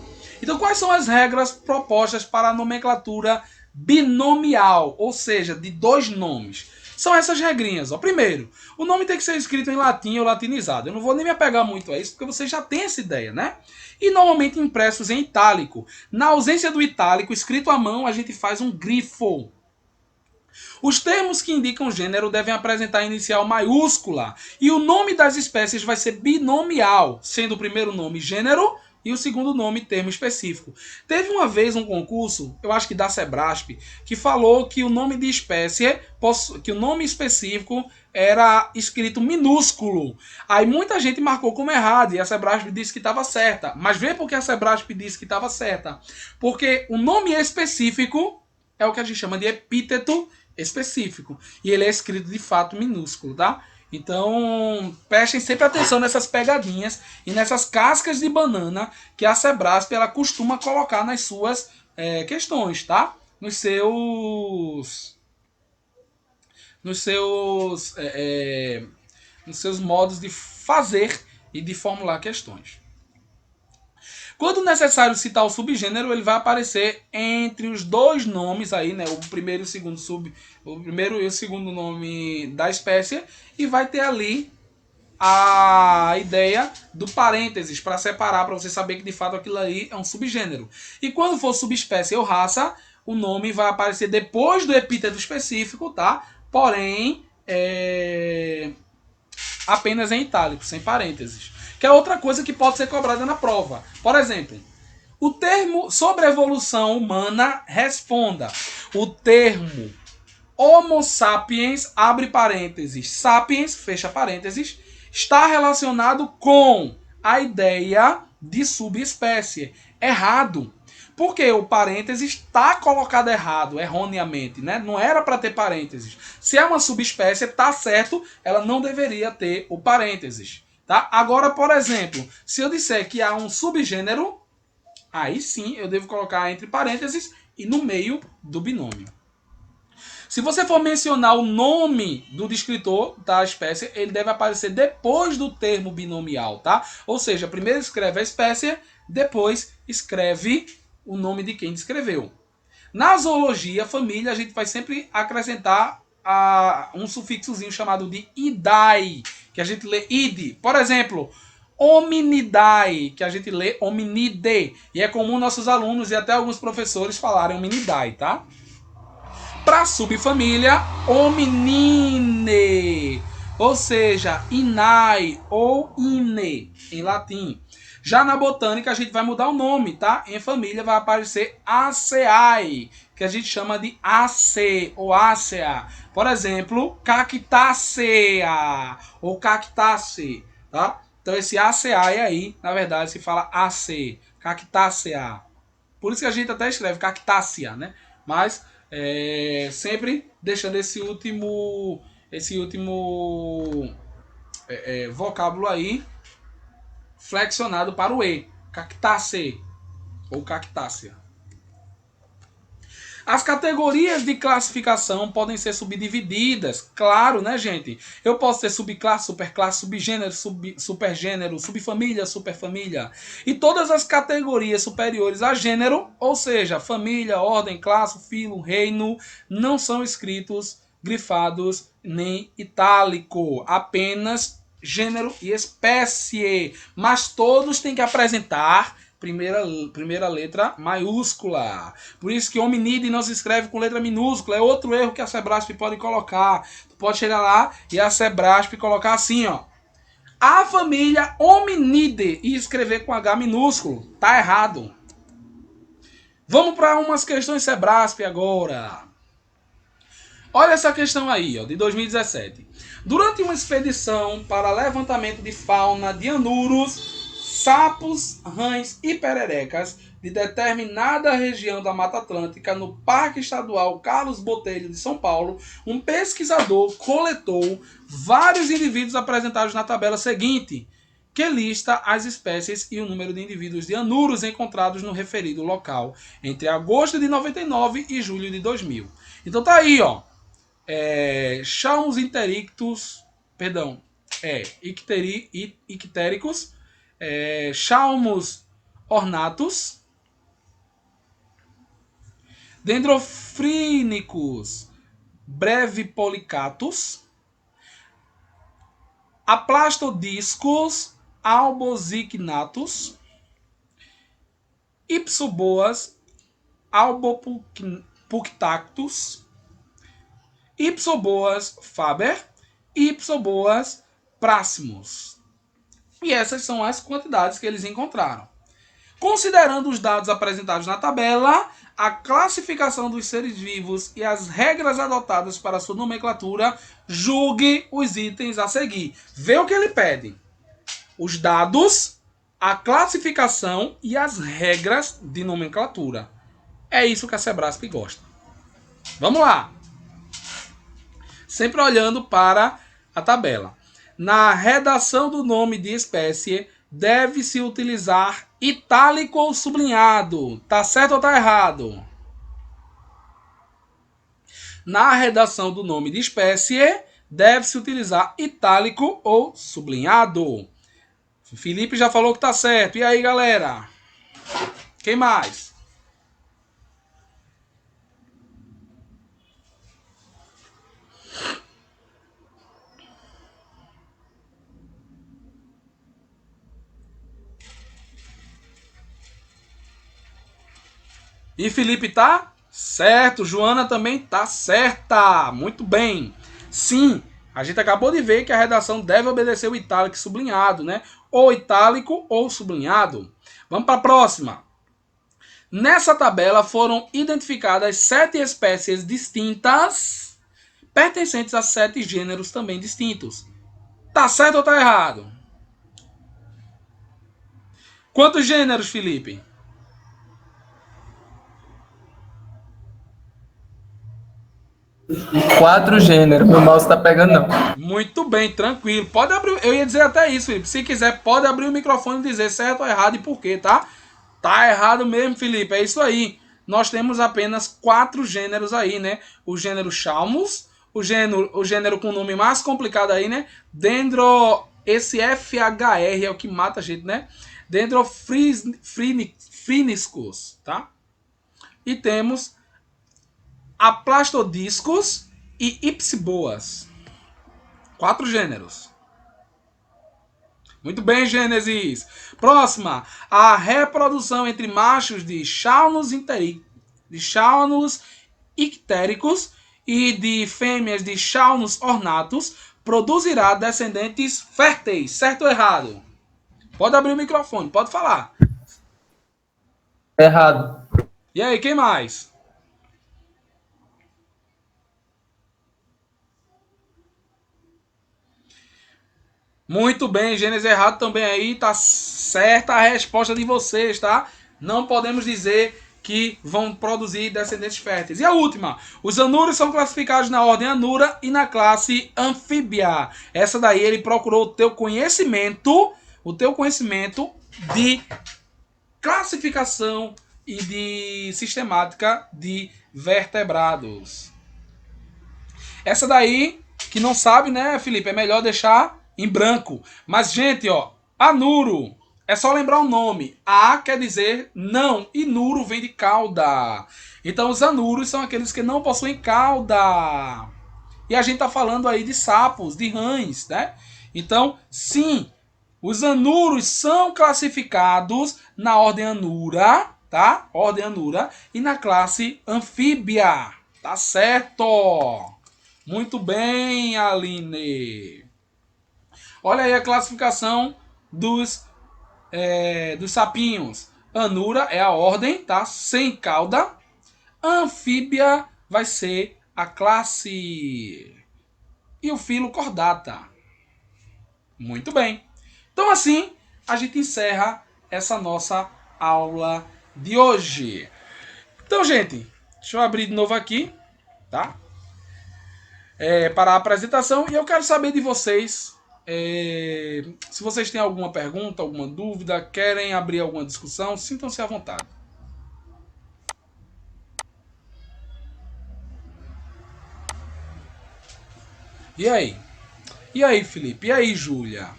Então, quais são as regras propostas para a nomenclatura binomial, ou seja, de dois nomes? São essas regrinhas. Ó. Primeiro, o nome tem que ser escrito em latim ou latinizado. Eu não vou nem me apegar muito a isso, porque você já tem essa ideia, né? E normalmente impressos em itálico. Na ausência do itálico, escrito à mão, a gente faz um grifo. Os termos que indicam gênero devem apresentar inicial maiúscula e o nome das espécies vai ser binomial, sendo o primeiro nome gênero e o segundo nome termo específico. Teve uma vez um concurso, eu acho que da Sebrasp, que falou que o nome de espécie, que o nome específico era escrito minúsculo. Aí muita gente marcou como errado e a Sebrasp disse que estava certa. Mas vê por que a Sebrasp disse que estava certa. Porque o nome específico é o que a gente chama de epíteto específico. E ele é escrito de fato minúsculo, tá? Então, prestem sempre atenção nessas pegadinhas e nessas cascas de banana que a Sebrasp ela costuma colocar nas suas questões, tá? Nos seus modos de fazer e de formular questões. Quando necessário citar o subgênero, ele vai aparecer entre os dois nomes aí, né? O primeiro e o segundo nome da espécie e vai ter ali a ideia do parênteses para separar, para você saber que de fato aquilo aí é um subgênero. E quando for subespécie ou raça, o nome vai aparecer depois do epíteto específico, tá? Porém, apenas em itálico, sem parênteses. Que é outra coisa que pode ser cobrada na prova. Por exemplo, o termo sobre a evolução humana, responda. O termo Homo sapiens, abre parênteses, sapiens, fecha parênteses, está relacionado com a ideia de subespécie. Errado. Porque o parênteses está colocado errado, erroneamente, né? Não era para ter parênteses. Se é uma subespécie, tá certo, ela não deveria ter o parênteses. Tá? Agora, por exemplo, se eu disser que há um subgênero, aí sim eu devo colocar entre parênteses e no meio do binômio. Se você for mencionar o nome do descritor da espécie, ele deve aparecer depois do termo binomial, tá? Ou seja, primeiro escreve a espécie, depois escreve o nome de quem descreveu. Na zoologia, família, a gente vai sempre acrescentar um sufixozinho chamado de idai, que a gente lê id. Por exemplo, hominidae, que a gente lê hominide. E é comum nossos alunos e até alguns professores falarem hominidae, tá? Para subfamília, hominine, ou seja, inai ou ine, em latim. Já na botânica, a gente vai mudar o nome, tá? Em família vai aparecer Aceae, que a gente chama de Ace ou Acea. Por exemplo, Cactácea ou Cactácea, tá? Então esse Aceae aí, na verdade, se fala Ace, Cactácea. Por isso que a gente até escreve Cactácea, né? Mas sempre deixando esse último vocábulo aí flexionado para o E, cactácea ou cactácea. As categorias de classificação podem ser subdivididas, claro, né, gente? Eu posso ter subclasse, superclasse, subgênero, supergênero, subfamília, superfamília. E todas as categorias superiores a gênero, ou seja, família, ordem, classe, filo, reino, não são escritos, grifados, nem itálico. Apenas gênero e espécie. Mas todos têm que apresentar primeira letra maiúscula. Por isso que hominide não se escreve com letra minúscula. É outro erro que a Sebrasp pode colocar. Tu pode chegar lá e a Sebrasp colocar assim, ó. A família hominide e escrever com H minúsculo. Tá errado. Vamos para umas questões Sebrasp agora. Olha essa questão aí, ó, de 2017. Durante uma expedição para levantamento de fauna de anuros, sapos, rãs e pererecas de determinada região da Mata Atlântica no Parque Estadual Carlos Botelho de São Paulo, um pesquisador coletou vários indivíduos apresentados na tabela seguinte, que lista as espécies e o número de indivíduos de anuros encontrados no referido local entre agosto de 99 e julho de 2000. Então tá aí, ó. Chalmos interictus, perdão, ictéricos, Chalmos ornatus, Dendrofrínicos brevipolicatus, Aplastodiscus albozignatus, Ipsoboas albopunctactus, Ipsoboas faber e Ipsoboas prassimus. E essas são as quantidades que eles encontraram. Considerando os dados apresentados na tabela, a classificação dos seres vivos e as regras adotadas para sua nomenclatura, julgue os itens a seguir. Vê o que ele pede. Os dados, a classificação e as regras de nomenclatura. É isso que a Sebrasp gosta. Vamos lá. Sempre olhando para a tabela. Na redação do nome de espécie, deve-se utilizar itálico ou sublinhado. Tá certo ou tá errado? Na redação do nome de espécie, deve-se utilizar itálico ou sublinhado. Felipe já falou que tá certo. E aí, galera? Quem mais? E Felipe tá certo. Joana também tá certa. Muito bem. Sim, a gente acabou de ver que a redação deve obedecer o itálico sublinhado, né? Ou itálico ou sublinhado. Vamos para a próxima. Nessa tabela foram identificadas 7 espécies distintas, pertencentes a 7 gêneros também distintos. Tá certo ou tá errado? Quantos gêneros, Felipe? 4 gêneros. Meu mouse tá pegando, não. Muito bem, tranquilo. Pode abrir. Eu ia dizer até isso, Felipe. Se quiser, pode abrir o microfone e dizer certo ou errado e por quê, tá? Tá errado mesmo, Felipe. É isso aí. Nós temos apenas 4 gêneros aí, né? O gênero Chalmos, o gênero com o nome mais complicado aí, né? Esse FHR é o que mata a gente, né? Dendrofrínicos, tá? E temos Aplastodiscos e Ipsiboas. 4 gêneros. Muito bem, Gênesis. Próxima. A reprodução entre machos de Chalmos ictéricos e de fêmeas de Chalmos ornatus produzirá descendentes férteis. Certo ou errado? Pode abrir o microfone, pode falar. Errado. E aí, quem mais? Muito bem, Gênesis errado também aí, tá certa a resposta de vocês, tá? Não podemos dizer que vão produzir descendentes férteis. E a última, os anúrios são classificados na ordem Anura e na classe Anfíbia. Essa daí ele procurou o teu conhecimento de classificação e de sistemática de vertebrados. Essa daí, que não sabe, né, Felipe, é melhor deixar em branco. Mas, gente, ó, anuro, é só lembrar o nome. A quer dizer não, e nuro vem de cauda. Então, os anuros são aqueles que não possuem cauda. E a gente tá falando aí de sapos, de rãs, né? Então, sim, os anuros são classificados na ordem Anura, tá? Ordem Anura, e na classe Anfíbia. Tá certo? Muito bem, Aline. Olha aí a classificação dos sapinhos. Anura é a ordem, tá? Sem cauda. Anfíbia vai ser a classe. E o filo Chordata. Muito bem. Então assim, a gente encerra essa nossa aula de hoje. Então, gente, deixa eu abrir de novo aqui, tá? Para a apresentação. E eu quero saber de vocês... se vocês têm alguma pergunta, alguma dúvida, querem abrir alguma discussão, sintam-se à vontade. E aí? E aí, Felipe? E aí, Júlia?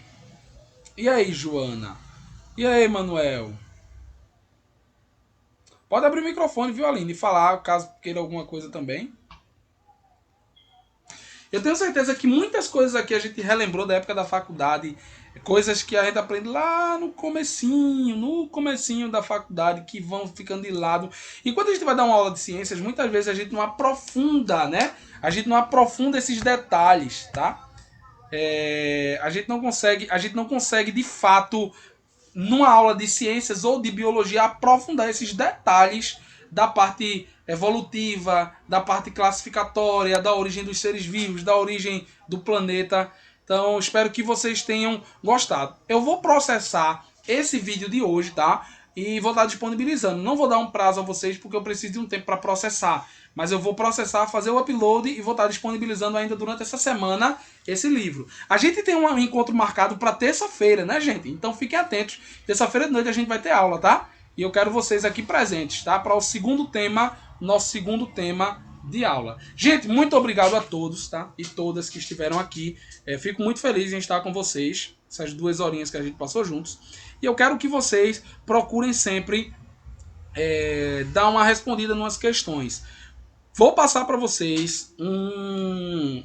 E aí, Joana? E aí, Manuel? Pode abrir o microfone, viu, Aline? E falar, caso queira alguma coisa também. Eu tenho certeza que muitas coisas aqui a gente relembrou da época da faculdade, coisas que a gente aprende lá no comecinho da faculdade, que vão ficando de lado. E quando a gente vai dar uma aula de ciências, muitas vezes a gente não aprofunda, né? A gente não aprofunda esses detalhes, tá? A gente não consegue de fato numa aula de ciências ou de biologia, aprofundar esses detalhes da parte evolutiva, da parte classificatória, da origem dos seres vivos, da origem do planeta. Então, espero que vocês tenham gostado. Eu vou processar esse vídeo de hoje, tá? E vou estar disponibilizando. Não vou dar um prazo a vocês porque eu preciso de um tempo para processar. Mas eu vou processar, fazer o upload e vou estar disponibilizando ainda durante essa semana esse livro. A gente tem um encontro marcado para terça-feira, né, gente? Então fiquem atentos. Terça-feira de noite a gente vai ter aula, tá? E eu quero vocês aqui presentes, tá? Para o segundo tema, nosso segundo tema de aula. Gente, muito obrigado a todos, tá? E todas que estiveram aqui. Fico muito feliz em estar com vocês. Essas 2 horinhas que a gente passou juntos. E eu quero que vocês procurem sempre dar uma respondida em umas questões. Vou passar para vocês um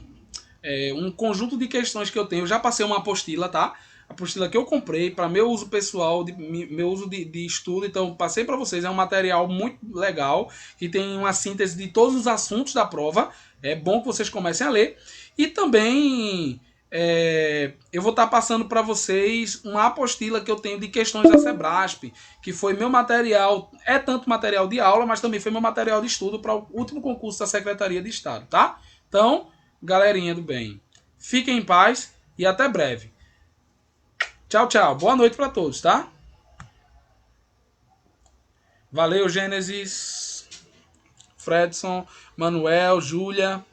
conjunto de questões que eu tenho. Eu já passei uma apostila, tá? A apostila que eu comprei para meu uso pessoal, meu uso de estudo. Então, passei para vocês. É um material muito legal, que tem uma síntese de todos os assuntos da prova. É bom que vocês comecem a ler. E também eu vou estar passando para vocês uma apostila que eu tenho de questões da Sebrasp, que foi meu material, tanto material de aula, mas também foi meu material de estudo para o último concurso da Secretaria de Estado, tá? Então, galerinha do bem, fiquem em paz e até breve. Tchau, tchau. Boa noite para todos, tá? Valeu, Gênesis, Fredson, Manuel, Júlia.